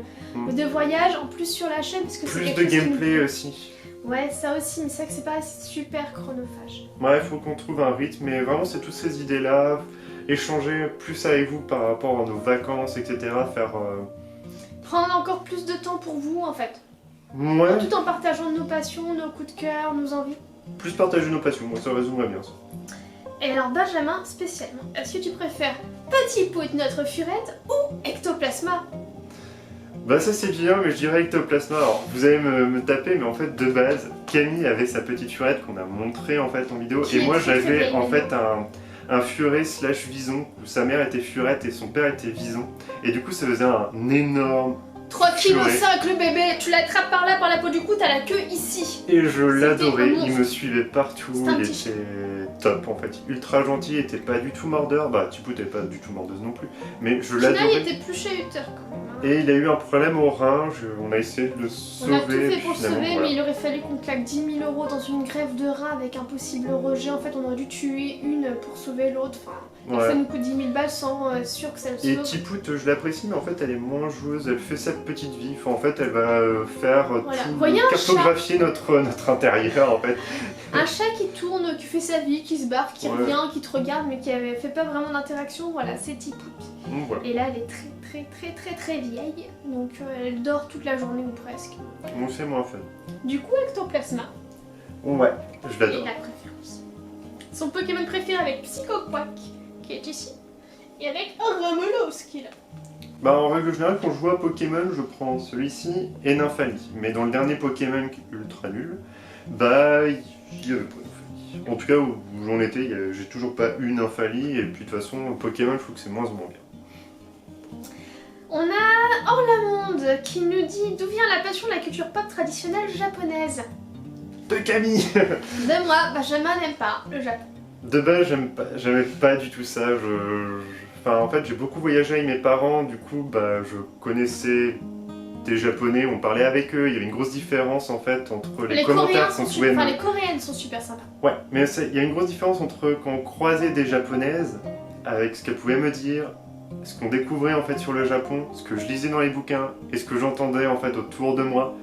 de voyage, en plus sur la chaîne, parce que c'est Plus quelque de chose qui nous gameplay plaît. aussi. Ouais, ça aussi, mais c'est vrai que c'est pas super chronophage. Ouais, il faut qu'on trouve un rythme, mais vraiment c'est toutes ces idées-là, échanger plus avec vous par rapport à nos vacances, etc. Faire... Prendre encore plus de temps pour vous en fait, Ouais, tout en partageant nos passions, nos coups de cœur, nos envies. plus partager nos passions, moi ça résumerait bien ça. Et alors Benjamin, spécialement, est-ce que tu préfères Petit Pout, notre furette, ou Ectoplasma? Bah ça c'est bien, mais je dirais Ectoplasma. Alors vous allez me taper, mais en fait de base, Camille avait sa petite furette qu'on a montré en fait en vidéo, Qui et est moi très, très j'avais belle, en fait un furet slash vison, où sa mère était furette et son père était vison, et du coup ça faisait un énorme... 3,5 kg le bébé, tu l'attrapes par là, par la peau du cou, t'as la queue ici. Et je l'adorais, un il me suivait partout, C'était un il petit était top en fait, ultra gentil, il était pas du tout mordeur, bah Tipou t'es pas du tout mordeuse non plus, mais je Tina, il l'adorais. était plus chez Uther quand même. Hein. Et il a eu un problème au rein, on a essayé de le sauver. On a tout fait puis pour le finalement, sauver, voilà. mais il aurait fallu qu'on claque 10 000 € dans une greffe de rein avec un possible rejet. En fait, on aurait dû tuer une pour sauver l'autre. Enfin, et Ouais. ça nous coûte 10 000 balles sans sûr que ça le Et sauve. Tipout, je l'apprécie, mais en fait elle est moins joueuse, elle fait sa petite vie, enfin, en fait elle va faire Voilà. tout, Voyez un cartographier notre intérieur en fait. Un chat qui tourne, qui fait sa vie, qui se barre, qui Ouais. revient, qui te regarde, mais qui avait fait pas vraiment d'interaction, voilà, c'est Tipout. Donc voilà, Et là, elle est très vieille, donc elle dort toute la journée ou presque. donc c'est moins fun. Du coup, Ectoplasma Ouais, je est l'adore. la préférence. Son Pokémon préféré avec Psychoquack, qui est ici, et avec Romulus qui est là. Bah en règle générale, quand je joue à Pokémon, je prends celui-ci et Nymphalie. Mais dans le dernier Pokémon qui est ultra nul, bah il y avait pas Nymphalie. En tout cas, où j'en étais, j'ai toujours pas eu Nymphalie, et puis de toute façon, Pokémon, je trouve que c'est moins bien. On a Orlamonde qui nous dit d'où vient la passion de la culture pop traditionnelle japonaise. De Camille. De moi, Benjamin n'aime pas le Japon. De base, j'aimais pas du tout ça. Enfin, en fait, j'ai beaucoup voyagé avec mes parents, du coup, bah, je connaissais des Japonais, on parlait avec eux, il y avait une grosse différence en fait entre les commentaires qu'on pouvait... Enfin, les Coréennes sont super sympas. Ouais, mais il y a une grosse différence entre quand on croisait des Japonaises, avec ce qu'elles pouvaient me dire, ce qu'on découvrait en fait sur le Japon, ce que je lisais dans les bouquins, et ce que j'entendais en fait autour de moi.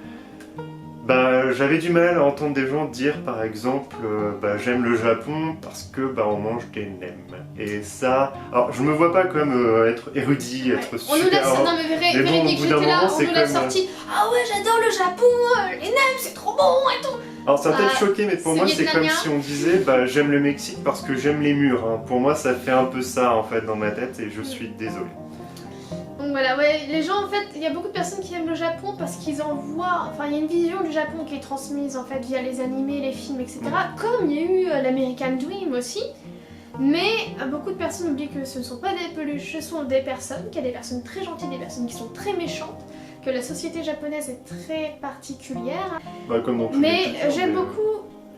Bah, j'avais du mal à entendre des gens dire par exemple bah, j'aime le Japon parce que bah, on mange des nems. Et ça, alors je me vois pas comme être érudit, être On nous super. laisse, non mais Mais bon, Véronique, au bout d'un j'étais là, moment, on c'est nous l'a comme, sorti. Ah ouais, j'adore le Japon, les nems c'est trop bon et tout. Alors ça va peut-être choquer, mais pour c'est moi c'est comme vietnamien. si on disait bah, j'aime le Mexique parce que j'aime les murs. Hein. Pour moi ça fait un peu ça en fait dans ma tête et je suis désolé. Donc voilà, ouais, les gens en fait, il y a beaucoup de personnes qui aiment le Japon parce qu'ils en voient, enfin il y a une vision du Japon qui est transmise en fait via les animés, les films, etc. Comme il y a eu l'American Dream aussi. Mais beaucoup de personnes oublient que ce ne sont pas des peluches, ce sont des personnes, qu'il y a des personnes très gentilles, des personnes qui sont très méchantes, que la société japonaise est très particulière. Bah, comme dans tous les Mais cultures,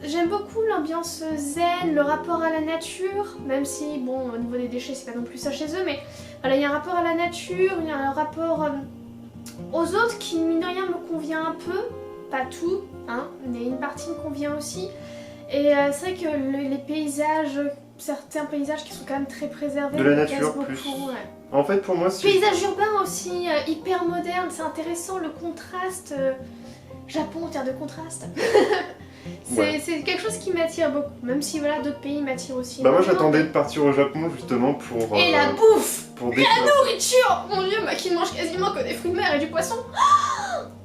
j'aime beaucoup l'ambiance zen, le rapport à la nature, même si, bon, au niveau des déchets, c'est pas non plus ça chez eux, mais voilà, il y a un rapport à la nature, il y a un rapport aux autres qui, mine de rien, me convient un peu, pas tout, hein, mais une partie me convient aussi. Et c'est vrai que les paysages, certains paysages qui sont quand même très préservés, de la me nature plaisent beaucoup, plus. ouais. En fait pour moi c'est... Paysage urbain aussi, hyper moderne, c'est intéressant le contraste. Japon, terre de contraste. Ouais. C'est quelque chose qui m'attire beaucoup, même si voilà, d'autres pays m'attirent aussi. Bah moi énormément. j'attendais de partir au Japon justement pour... Et la bouffe, pour la découvrir. nourriture. Mon dieu, qui ne mange quasiment que des fruits de mer et du poisson.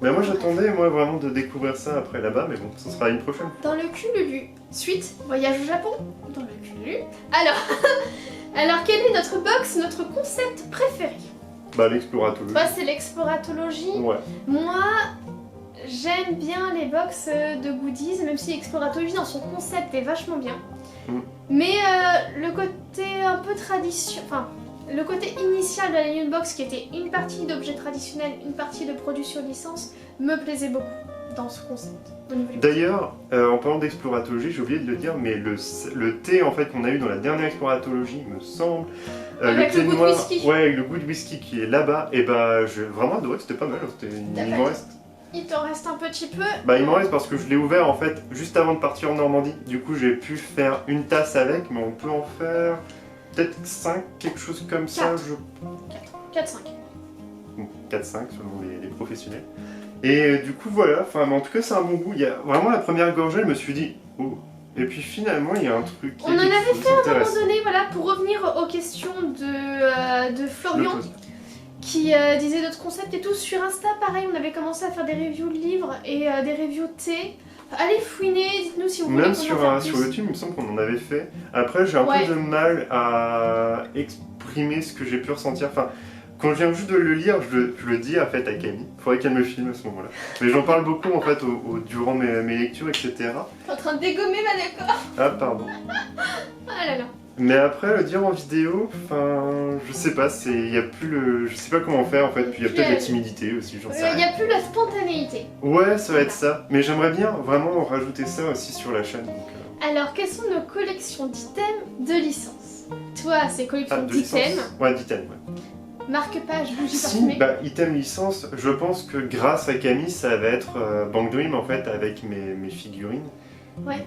Mais moi j'attendais moi vraiment de découvrir ça après là-bas, mais bon, ça sera une prochaine fois. Dans le Cululu. Suite, voyage au Japon. Dans le Cululu. Alors quel est notre box, notre concept préféré? Bah l'exploratologie. Bah c'est l'exploratologie. Ouais. Moi, j'aime bien les box de goodies, même si l'exploratologie dans son concept est vachement bien. Mais le côté un peu tradition, enfin le côté initial de la Union Box qui était une partie d'objets traditionnels, une partie de produits sur licence, me plaisait beaucoup dans ce concept. D'ailleurs, en parlant d'exploratologie, j'ai oublié de le dire, mais le thé en fait qu'on a eu dans la dernière exploratologie, il me semble, avec le thé le goût noir, de whisky. ouais, avec le goût de whisky qui est là-bas, et bah j'ai vraiment adoré, c'était pas mal. Il m'en reste. Il t'en reste un petit peu. Bah il m'en reste parce que je l'ai ouvert en fait juste avant de partir en Normandie. Du coup j'ai pu faire une tasse avec, mais on peut en faire peut-être 5, quelque chose comme ça. 4-5. 4-5 selon les professionnels. Et du coup voilà, enfin mais en tout cas c'est un bon goût. Il y a vraiment la première gorgée, je me suis dit oh. Et puis finalement il y a un truc qui on en avait fait à un moment donné, voilà, pour revenir aux questions de Florian. Qui disait d'autres concepts et tout. Sur Insta, pareil, on avait commencé à faire des reviews de livres et des reviews de thé. Allez fouiner, dites-nous si vous voulez. Même sur YouTube, il me semble qu'on en avait fait. Après, j'ai un peu de mal à exprimer ce que j'ai pu ressentir. Enfin, quand je viens juste de le lire, je le dis en fait à Camille. Faudrait qu'elle me filme à ce moment-là. Mais j'en parle beaucoup en fait durant mes lectures, etc. T'es en train de dégommer ma décor. Ah, pardon. Ah là là. Mais après, le dire en vidéo, enfin, je sais pas, il y a plus le... Je sais pas comment faire en fait, puis il y a peut-être la timidité aussi, j'en sais rien. Il n'y a plus la spontanéité. Ouais, ça va être ça. Mais j'aimerais bien vraiment rajouter ça aussi sur la chaîne. Donc, Alors, quelles sont nos collections d'items de licence? Toi, c'est collection d'items. Ouais, d'items, ouais. Marque-page, bougie Si, parfumée. bah, item licence, je pense que grâce à Camille, ça va être Bank Dream en fait, avec mes figurines. Ouais.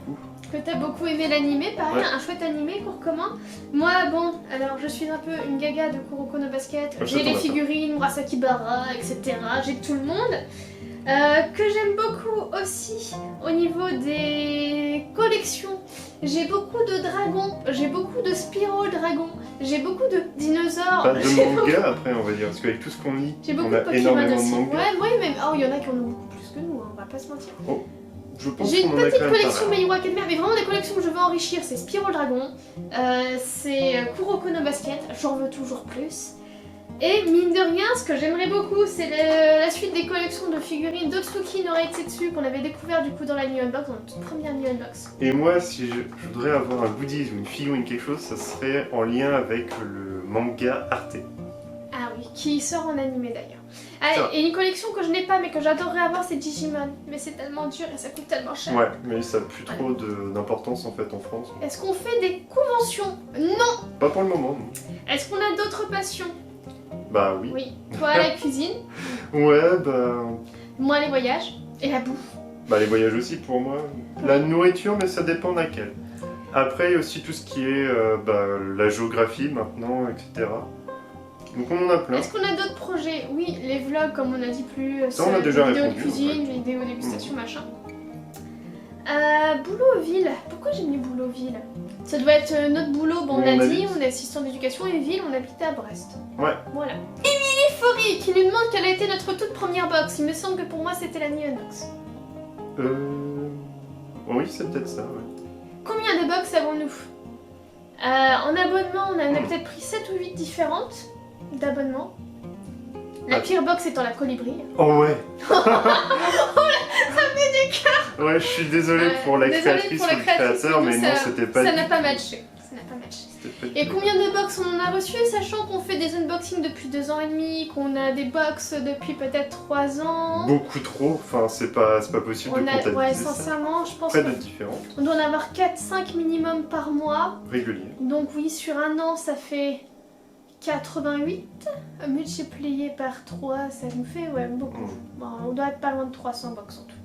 Que t'as beaucoup aimé l'animé, pareil, un chouette animé qu'on recommande. Moi, bon, alors je suis un peu une gaga de Kuroko no Basket. J'ai les figurines, Murasaki Bara, etc. J'ai tout le monde. Que j'aime beaucoup aussi au niveau des collections. J'ai beaucoup de dragons, j'ai beaucoup de Spyro dragons, j'ai beaucoup de dinosaures. Pas de manga après, on va dire, parce qu'avec tout ce qu'on lit, on a énormément de manga. Ouais, moi même. Oh, il y en a qui en ont beaucoup plus que nous, hein, on va pas se mentir. Oh. J'ai une petite collection My Hero Academia, mais vraiment des collections que je veux enrichir, c'est Spyro le Dragon, c'est Kuroko no Basket, j'en veux toujours plus. Et mine de rien, ce que j'aimerais beaucoup, c'est la suite des collections de figurines d'Otsuki no Reisetsu qu'on avait découvert du coup dans la New Unbox, dans notre toute première New Unbox. Et moi, si je voudrais avoir un goodies ou une figurine quelque chose, ça serait en lien avec le manga Arte. Ah oui, qui sort en animé d'ailleurs. Ah, et une collection que je n'ai pas mais que j'adorerais avoir, c'est Digimon. Mais c'est tellement dur et ça coûte tellement cher. Ouais, mais ça n'a plus trop d'importance en fait en France. Est-ce qu'on fait des conventions? Non. Pas pour le moment, non. Est-ce qu'on a d'autres passions? Bah oui. Oui. Toi, la cuisine. Ouais, bah... Moi, les voyages. Et la bouffe. Bah les voyages aussi pour moi. La nourriture, mais ça dépend laquelle. Après, il y a aussi tout ce qui est la géographie maintenant, etc. Donc on en a plein. Est-ce qu'on a d'autres projets? Oui, les vlogs, comme on a dit plus, ça, on a déjà vidéos répondu, de cuisine, vidéos de dégustation, machin. Boulot-ville. Pourquoi j'ai mis Boulot-ville? Ça doit être notre boulot, bon, on a dit, on est assistant d'éducation et ville, on habitait à Brest. Ouais. Voilà. Émilie Faury qui nous demande quelle a été notre toute première box. Il me semble que pour moi c'était la New Unbox. Oui, c'est peut-être ça, ouais. Combien de box avons-nous? En abonnement, on en a peut-être pris 7 ou 8 différentes d'abonnements. La pire box étant la colibri. Oh ouais. Ça me met du cœur. Ouais, je suis désolé pour la créatrice ou le créateur, mais non, c'était pas... Ça n'a pas matché. Ça n'a pas matché. Et combien de box on en a reçu, sachant qu'on fait des unboxings depuis 2 ans et demi, qu'on a des box depuis peut-être 3 ans. Beaucoup trop, enfin c'est pas possible de comptabiliser ouais, ça. Sincèrement, je pense Près de différentes. On doit en avoir 4-5 minimum par mois. Régulier. Donc oui, sur un an, ça fait 88. Multiplié par 3, ça nous fait beaucoup. Bon, on doit être pas loin de 300 box en tout.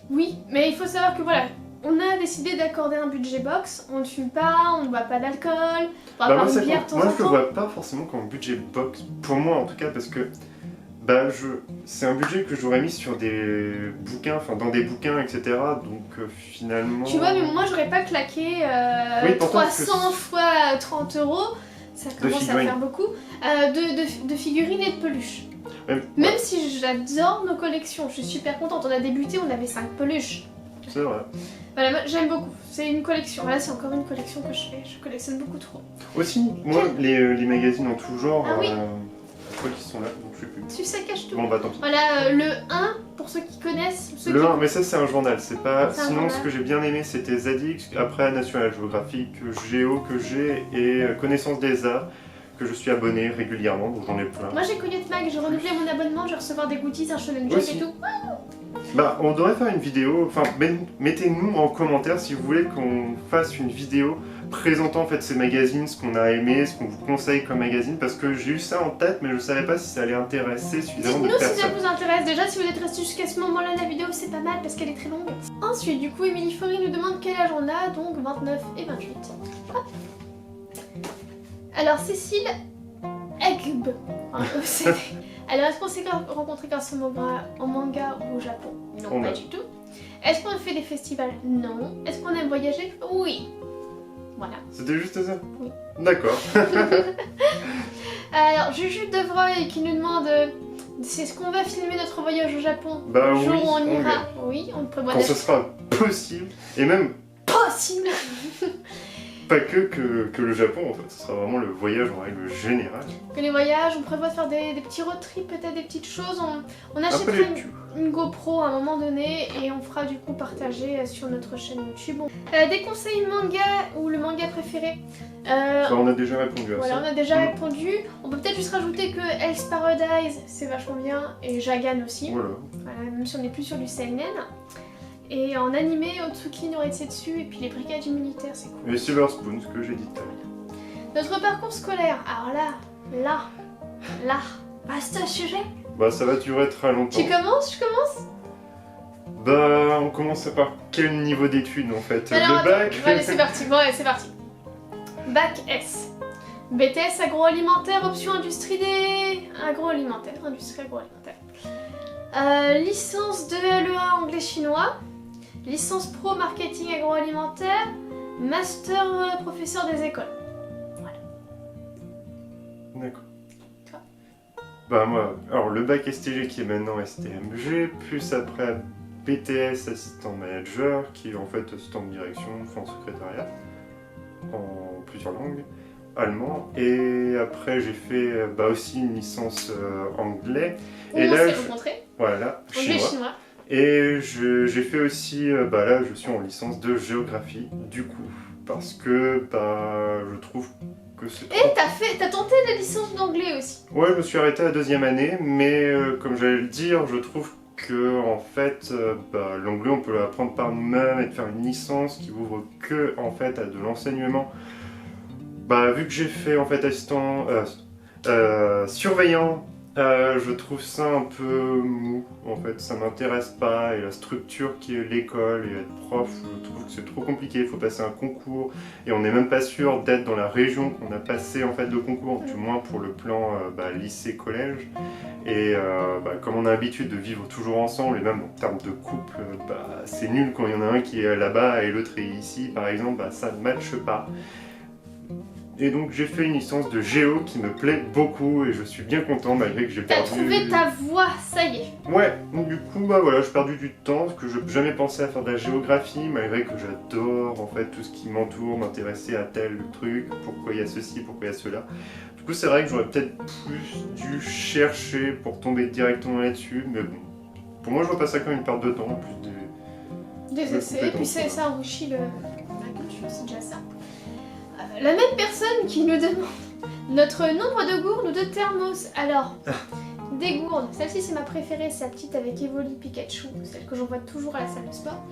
Oui, mais il faut savoir que voilà, on a décidé d'accorder un budget box, on ne fume pas, on ne boit pas d'alcool, on va boire une bière de temps en temps. Moi je le vois pas forcément comme budget box, pour moi en tout cas, parce que c'est un budget que j'aurais mis sur des bouquins, enfin dans des bouquins, etc. Donc finalement... Tu vois, mais moi j'aurais pas claqué 300 fois 30 €, ça commence à faire beaucoup, de figurines et de peluches. Même si j'adore nos collections, je suis super contente, on a débuté, on avait 5 peluches. C'est vrai. Voilà, moi j'aime beaucoup, c'est une collection, là c'est encore une collection que je fais, je collectionne beaucoup trop. Aussi, moi les magazines en tout genre, oui. je crois qu'ils sont là, donc je sais plus. Tu sais, cache tout. Bon bah tant pis. Voilà, le 1, pour ceux qui connaissent, Le 1, mais ça c'est un journal, c'est pas... C'est un Sinon journal. ce que j'ai bien aimé c'était Zadig, après National Geographic, Géo que j'ai, et Connaissance des Arts, que je suis abonné régulièrement, donc j'en ai plein. Moi j'ai Cognite Mag, j'ai renouvelé mon abonnement, je vais recevoir des goodies, un shonen jump Aussi. et tout. Bah on devrait faire une vidéo, enfin mettez-nous en commentaire si vous voulez qu'on fasse une vidéo présentant en fait ces magazines, ce qu'on a aimé, ce qu'on vous conseille comme magazine, parce que j'ai eu ça en tête mais je savais pas si ça allait intéresser suffisamment de Dites-nous si ça personnes. vous intéresse. Déjà, si vous êtes resté jusqu'à ce moment-là de la vidéo, c'est pas mal parce qu'elle est très longue. Ensuite, du coup, Émilie Faury nous demande quel âge on a, donc 29 et 28. Hop. Alors, Cécile Egb. Alors, est-ce qu'on s'est rencontrés grâce en manga ou au Japon? Non, On pas a. du tout. Est-ce qu'on a fait des festivals? Non. Est-ce qu'on aime voyager? Oui. Voilà. C'était juste ça? Oui. D'accord. Alors, Juju Devreuil qui nous demande c'est ce qu'on va filmer notre voyage au Japon Bah le jour oui, où on on ira. Oui, on prévoit Quand ce d'être sera possible, et même possible. pas que le Japon en fait, ce sera vraiment le voyage en règle générale. Que les voyages, on prévoit de faire des petits road trips, peut-être des petites choses. On Un peu achètera lecture. une GoPro à un moment donné et on fera du coup partager sur notre chaîne YouTube. Des conseils manga ou le manga préféré. Ça, on a déjà répondu à Voilà, ça. on a déjà répondu. On peut peut-être juste rajouter que Hell's Paradise, c'est vachement bien, et Jagan aussi. Voilà. Voilà, même si on n'est plus sur du seinen. Et en animé, Otsuki no Retsetsu et puis les brigades militaires, c'est cool. Et Silver Spoon, ce que j'ai dit tout à l'heure. Notre parcours scolaire, alors là, vaste sujet. Bah ça va durer très longtemps. Tu commences, je commence. Bah on commence par quel niveau d'études en fait? Alors, Le bac? attends, allez, c'est parti, bon, allez, c'est parti. Bac S. BTS agroalimentaire, option industrie des... Agroalimentaire, industrie agroalimentaire. Licence 2 LEA anglais-chinois. Licence pro marketing agroalimentaire. Master professeur des écoles. D'accord. Toi? Bah moi, alors le bac STG qui est maintenant STMG, plus après BTS assistant manager, qui est en fait assistant de direction, enfin en secrétariat, en plusieurs langues, allemand, et après j'ai fait bah, aussi une licence anglais, Où et on là, s'est rencontrés. voilà, chinois. Anglais-chinois. Et j'ai fait aussi, bah là je suis en licence de géographie, du coup, parce que bah je trouve que c'est trop... Et t'as tenté la licence d'anglais aussi. Ouais, je me suis arrêté à la deuxième année, mais comme j'allais le dire, je trouve que en fait, bah, l'anglais on peut l'apprendre par nous-mêmes et de faire une licence qui ouvre que en fait à de l'enseignement. Bah vu que j'ai fait en fait assistant surveillant, je trouve ça un peu mou. En fait, ça m'intéresse pas et la structure qui est l'école et être prof, je trouve que c'est trop compliqué. Il faut passer un concours et on n'est même pas sûr d'être dans la région qu'on a passé en fait le concours, du moins pour le plan bah, lycée-collège. Et bah, comme on a l'habitude de vivre toujours ensemble et même en termes de couple, bah, c'est nul quand il y en a un qui est là-bas et l'autre est ici, par exemple, bah, ça ne matche pas. Et donc j'ai fait une licence de géo qui me plaît beaucoup et je suis bien content malgré que j'ai T'as perdu... trouvé ta voie, ça y est. Ouais, donc du coup bah voilà, j'ai perdu du temps parce que je n'ai jamais pensé à faire de la géographie malgré que j'adore en fait tout ce qui m'entoure, m'intéresser à tel truc, pourquoi il y a ceci, pourquoi il y a cela. Du coup c'est vrai que j'aurais peut-être plus dû chercher pour tomber directement là-dessus, mais bon, pour moi je vois pas ça comme une perte de temps, en plus Des Ouais, essais, et puis complètement. ça enrichit la culture, c'est déjà ça. La même personne qui nous demande notre nombre de gourdes ou de thermos. Alors, des gourdes, celle-ci c'est ma préférée, c'est la petite avec Evoli Pikachu, celle que j'envoie toujours à la salle de sport.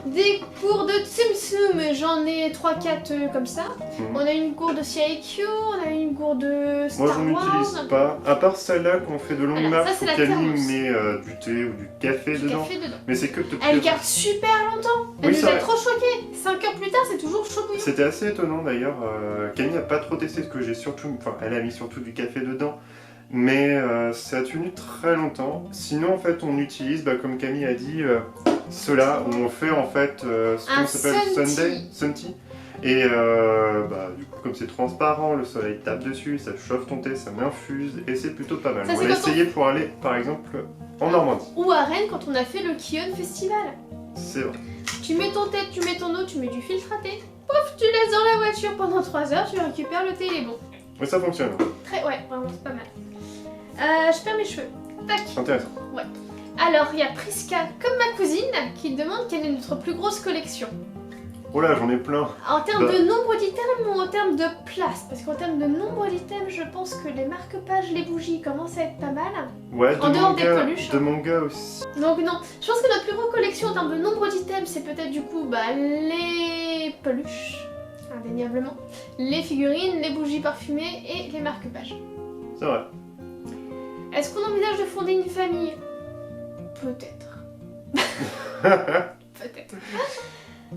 Des gourdes Tsum Tsum, j'en ai 3-4 comme ça. Mhm. On a une gourde CIQ, on a une gourde Star moi j'en Wars. utilise pas, à part celle-là quand on fait de longues Alors, ça, marches, c'est où la Camille thermos. met du thé ou du café Du dedans. café dedans. Mais c'est que depuis... Elle garde super longtemps. Elle Oui, nous c'est a vrai. trop choqués. 5 heures plus tard, c'est toujours chaud bouillant. C'était assez étonnant d'ailleurs, Camille n'a pas trop testé ce que j'ai surtout, enfin elle a mis surtout du café dedans, mais ça a tenu très longtemps. Sinon en fait on utilise, bah, comme Camille a dit, ceux-là où on fait en fait ce Un qu'on s'appelle Sun Sunday, Tea. Sun Tea. Et bah, du coup comme c'est transparent, le soleil tape dessus, ça chauffe ton thé, ça m'infuse et c'est plutôt pas mal. Ça, On c'est l'a quand on- essayé pour aller par exemple en Normandie, Ou à Rennes quand on a fait le Kion Festival. c'est vrai. Tu mets ton thé, tu mets ton eau, tu mets du filtre à thé. Pouf, tu laisses dans la voiture pendant 3 heures, tu récupères le thé, il est bon. Mais ça fonctionne, Ouais, vraiment, c'est pas mal. Je perds mes cheveux. Tac. intéressant. Alors, il y a Priska, comme ma cousine, qui demande quelle est notre plus grosse collection. Oh là, j'en ai plein. En termes de nombre d'items ou en termes de place? Parce qu'en termes de nombre d'items, je pense que les marque-pages, les bougies commencent à être pas mal. Ouais, en dehors des peluches. De manga aussi. Donc non, je pense que notre plus grosse collection en termes de nombre d'items, c'est peut-être du coup les peluches, indéniablement, les figurines, les bougies parfumées et les marque-pages. C'est vrai. Est-ce qu'on envisage de fonder une famille? Peut-être. Peut-être.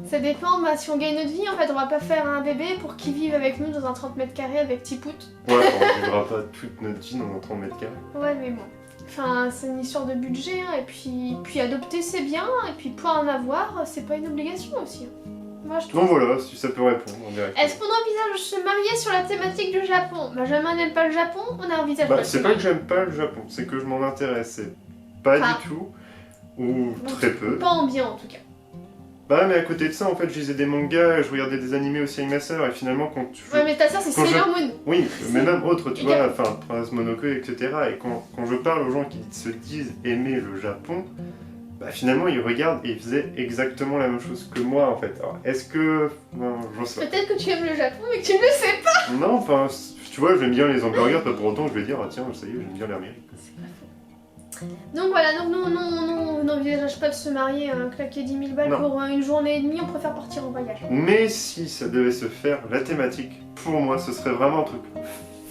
Ça dépend, si on gagne notre vie, en fait, on va pas faire un bébé pour qu'il vive avec nous dans un 30 mètres carrés avec Tipout. Ouais, on vivra pas toute notre vie dans un 30 mètres carrés. Ouais, mais bon. Enfin, c'est une histoire de budget, hein, et puis adopter c'est bien, et puis pas en avoir, c'est pas une obligation aussi. Hein. Moi, je trouve. Donc voilà, si ça peut répondre, on verra. Est-ce qu'on envisage de se marier sur la thématique du Japon? Benjamin n'aime pas le Japon, on a envisagé. C'est pas que j'aime pas le Japon, c'est que je m'en intéressais pas du tout, ou très peu. Pas en bien en tout cas. Bah mais à côté de ça, en fait, je lisais des mangas, je regardais des animés aussi avec ma sœur, et finalement quand tu... Ouais, mais ta sœur c'est Sailor Moon. Oui, mais même autre, tu vois, enfin, Prince Mononoke, etc. Et quand je parle aux gens qui se disent aimer le Japon, bah finalement ils regardent et ils faisaient exactement la même chose que moi, en fait. Alors, est-ce que... Non, je sais pas. Peut-être que tu aimes le Japon, mais que tu ne le sais pas. Non, enfin, tu vois, j'aime bien les hamburgers, pas pour autant je vais dire, ah tiens, ça y est, j'aime bien l'Amérique. C'est pas faux. Donc voilà, donc nous, on n'envisage pas de se marier, claquer 10 000 balles pour une journée et demie, on préfère partir en voyage. Mais si ça devait se faire, la thématique, pour moi, ce serait vraiment un truc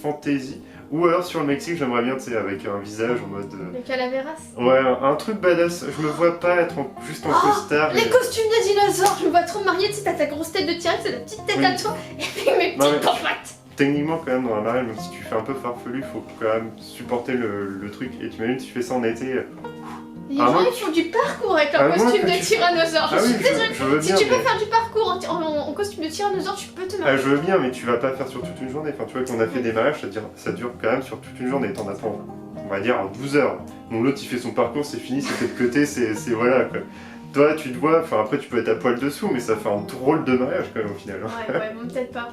fantasy. Ou alors sur le Mexique, j'aimerais bien, tu sais, avec un visage en mode... Les calaveras. Ouais, un truc badass. Je me vois pas être juste en costard. Les costumes de dinosaures, je me vois trop mariée, tu sais, t'as ta grosse tête de T-Rex, t'as ta petite tête à toi, et puis mes petites pompettes. Techniquement, quand même, dans un mariage, même si tu fais un peu farfelu, faut quand même supporter le truc. Et tu imagines, tu fais ça en été... Les gens, ils font du parcours avec leur costume de tyrannosaure. Je suis désolée. Si tu peux faire du parcours en costume de tyrannosaure, tu peux te marier. Je veux bien, mais tu vas pas faire sur toute une journée. Enfin, tu vois, quand on a fait des mariages, ça dure quand même sur toute une journée. T'en as pas, on va dire, 12 heures. Donc l'autre, il fait son parcours, c'est fini, c'est fait de côté, c'est voilà, quoi. Toi, tu te vois, enfin après, tu peux être à poil dessous, mais ça fait un drôle de mariage, quand même, au final. Ouais, bon, peut-être pas.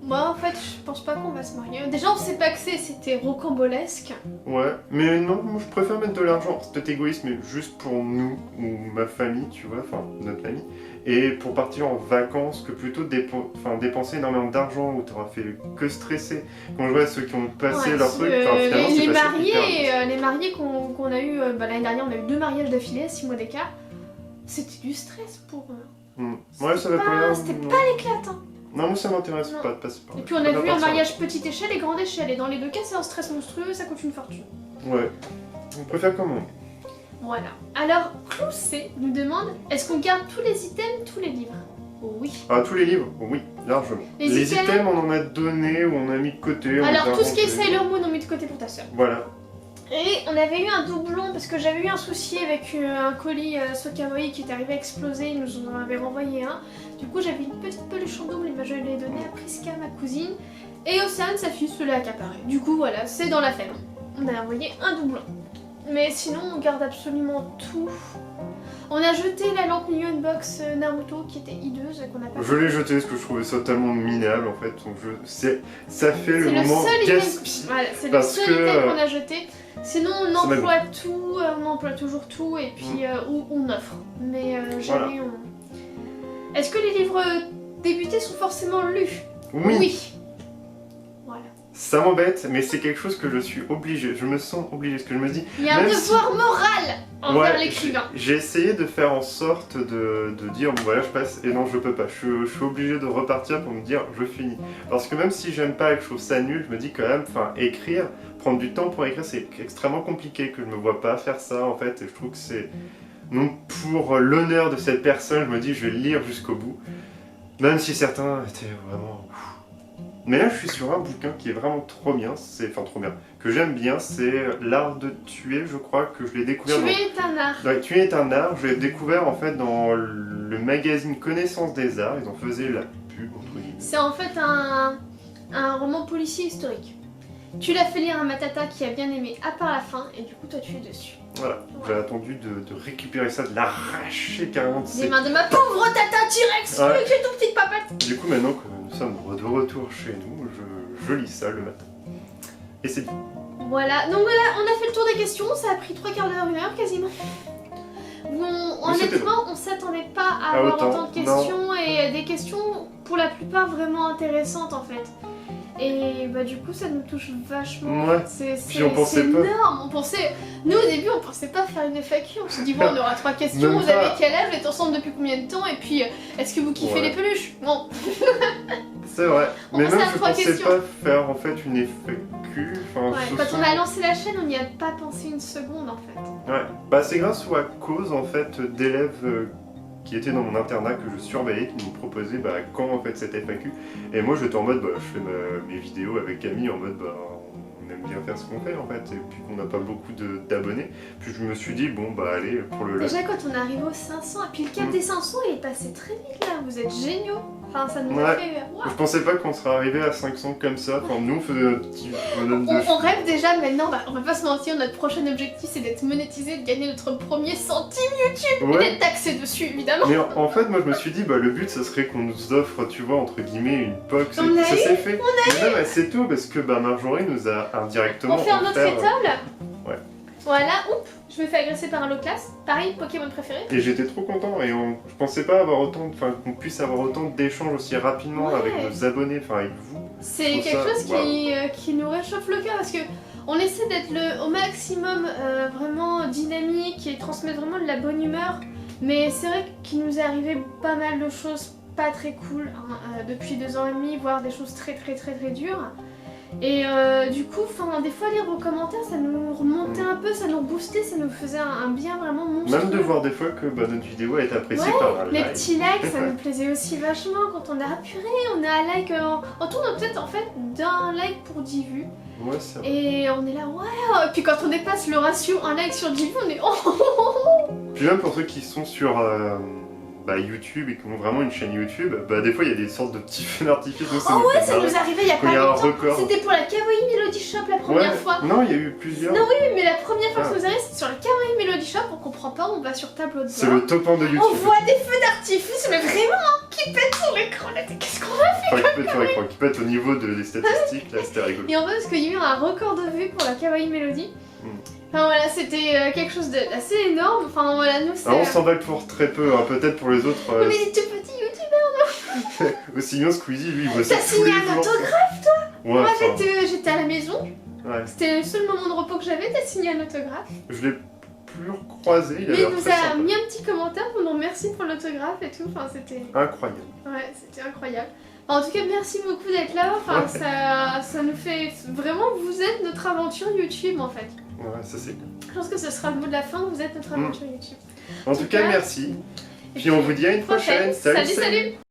Moi, en fait, je pense pas qu'on va se marier. Déjà, on sait pas que c'était rocambolesque. Ouais, mais non, moi, je préfère mettre de l'argent. C'est peut-être égoïste, mais juste pour nous, ou ma famille, tu vois, enfin, notre famille. Et pour partir en vacances, que plutôt dépenser énormément d'argent où t'auras fait que stresser. Quand je vois ceux qui ont passé leur truc, finalement, les mariés qu'on a eu, l'année dernière, on a eu 2 mariages d'affilée, 6 mois d'écart. C'était du stress pour eux. Ouais, ça va pas. C'était pas l'éclatant. Non, moi ça m'intéresse pas de passer par là. Et puis on a vu un mariage petite échelle et grande échelle, et dans les deux cas c'est un stress monstrueux, ça coûte une fortune. Ouais, on préfère comment? Voilà. Alors, Clouset nous demande, est-ce qu'on garde tous les items, tous les livres? Oui. Ah, tous les livres? Oui, largement. Les items, on en a donné ou on a mis de côté. Alors, tout ce qui est Sailor Moon, on met de côté pour ta soeur. Voilà. Et on avait eu un doublon parce que j'avais eu un souci avec un colis Sokawai qui est arrivé à exploser, ils nous en avaient renvoyé un. Du coup j'avais une petite peluche en double et je l'ai donnée à Priska, ma cousine, et Océane, sa fille, se l'a accaparé. Du coup voilà, c'est dans la famille. On a envoyé un doublon. Mais sinon on garde absolument tout. On a jeté la lampe New Unbox Naruto qui était hideuse qu'on a pas. Je l'ai jeté parce que je trouvais ça tellement minable en fait. Donc ça fait le moment gaspille. Voilà, c'est le seul item qu'on a jeté. Sinon on emploie tout, on emploie toujours tout et puis on offre. Mais jamais on... Est-ce que les livres débutés sont forcément lus? Oui. Voilà. Ça m'embête, mais c'est quelque chose que je suis obligé, je me sens obligé, parce que je me dis... Il y a un devoir moral envers l'écrivain. J'ai essayé de faire en sorte de dire, bon voilà je passe, et non je peux pas, je suis obligé de repartir pour me dire, je finis. Parce que même si j'aime pas et que je trouve ça nul, je me dis quand même, écrire, prendre du temps pour écrire, c'est extrêmement compliqué, que je me vois pas faire ça en fait, et je trouve que c'est... Donc pour l'honneur de cette personne, je me dis, je vais le lire jusqu'au bout. Même si certains étaient vraiment... Mais là, je suis sur un bouquin qui est vraiment trop bien, trop bien, que j'aime bien, c'est L'art de tuer, je crois, que je l'ai découvert Tuer est un art. Ouais, Tuer est un art, je l'ai découvert en fait dans le magazine Connaissance des Arts, ils en faisaient la pub, entre guillemets. C'est en fait un roman policier historique. Tu l'as fait lire à ma tata qui a bien aimé, à part la fin, et du coup toi tu es dessus. Voilà, j'ai attendu de récupérer ça, de l'arracher carrément de des mains de ma pauvre tata T-Rex, avec ses tout petites papettes. Du coup maintenant que nous sommes de retour chez nous, je lis ça le matin. Et c'est bien. Voilà, donc voilà, on a fait le tour des questions, ça a pris 3 quarts d'heure, 1 heure quasiment. Bon, honnêtement, on s'attendait pas à avoir autant de questions et des questions pour la plupart vraiment intéressantes en fait. Et bah du coup ça nous touche vachement. Ouais. C'est énorme. On pensait, nous au début on pensait pas faire une FAQ, on s'est dit bon on aura 3 questions, Même vous pas. avez quel âge, vous êtes ensemble depuis combien de temps et puis est-ce que vous kiffez les peluches? Non. C'est vrai, On mais pensait même à je 3 pensais questions. pas faire en fait une FAQ. Quand on a lancé la chaîne on n'y a pas pensé une seconde en fait. Ouais, bah c'est grâce ou à cause en fait d'élèves qui étaient dans mon internat que je surveillais, qui me proposaient quand en fait cette FAQ. Et moi j'étais en mode je fais mes vidéos avec Camille en mode on aime bien faire ce qu'on fait en fait, et puis qu'on n'a pas beaucoup d'abonnés. Puis je me suis dit bon allez pour le Déjà quand on arrive aux 500, et puis le cap des 500 il est passé très vite là, vous êtes géniaux. Enfin ça nous a fait... Wow. Je pensais pas qu'on serait arrivé à 500 comme ça, enfin nous on faisait notre petit bonhomme de... On rêve déjà maintenant, on va pas se mentir, notre prochain objectif c'est d'être monétisé, de gagner notre premier centime YouTube et d'être taxé dessus évidemment. Mais en fait moi je me suis dit le but ça serait qu'on nous offre tu vois entre guillemets une box, On ça s'est fait. Mais même c'est tout parce que Marjorie nous a indirectement offert notre étable. Ouais. Voilà, oups, je me fais agresser par un lot classe. Pareil, Pokémon préféré. Et j'étais trop content et je pensais pas avoir qu'on puisse avoir autant d'échanges aussi rapidement avec nos abonnés, avec vous. C'est quelque chose qui nous réchauffe le cœur parce que on essaie d'être au maximum vraiment dynamique et transmettre vraiment de la bonne humeur. Mais c'est vrai qu'il nous est arrivé pas mal de choses pas très cool depuis 2 ans et demi, voire des choses très dures. Et du coup, des fois lire vos commentaires, ça nous remontait un peu, ça nous boostait, ça nous faisait un bien vraiment monstrueux. Même de voir des fois que notre vidéo est appréciée par un like. Les petits likes, ça nous plaisait aussi vachement quand on a purée, on a un like, on tourne peut-être en fait d'un like pour 10 vues. Ouais, c'est vrai. Et on est là, ouais, et puis quand on dépasse le ratio 1 like sur 10 vues, on est Puis même pour ceux qui sont sur YouTube et qui ont vraiment une chaîne YouTube, des fois il y a des sortes de petits feux d'artifice. Ça nous arrivait il y a pas longtemps. C'était pour la Kawaii Melody Shop la première fois. Non, il y a eu plusieurs. Non, oui, mais la première fois que ça nous arrive, c'était sur la Kawaii Melody Shop, on comprend pas, on va sur tableau de bord. C'est le top 1 de YouTube. On voit des feux d'artifice, mais vraiment, qui pètent sur l'écran là, qu'est-ce qu'on a fait qui pète au niveau des statistiques, là c'était rigolo. Et en fait, parce qu'il y a eu un record de vues pour la Kawaii Melody. Enfin voilà, c'était quelque chose d'assez énorme. Enfin voilà, nous c'est. On s'emballe pour très peu, peut-être pour les autres. Mais les tout petits youtubeurs, non. Aussi bien Squeezie, lui, il voit ça. T'as signé un autographe toi? Ouais, moi j'étais à la maison. Ouais. C'était le seul moment de repos que j'avais, t'as signé un autographe. Je l'ai plus recroisé, il mais il nous a mis un petit commentaire pour nous remercier pour l'autographe et tout. Enfin c'était. Incroyable. Ouais, c'était incroyable. En tout cas, merci beaucoup d'être là. Enfin, ça nous fait vraiment. Vous êtes notre aventure YouTube en fait. Ouais, ça c'est. Je pense que ce sera le mot de la fin. Vous êtes notre aventure YouTube. En tout cas, merci. Puis on vous dit à une prochaine. Salut.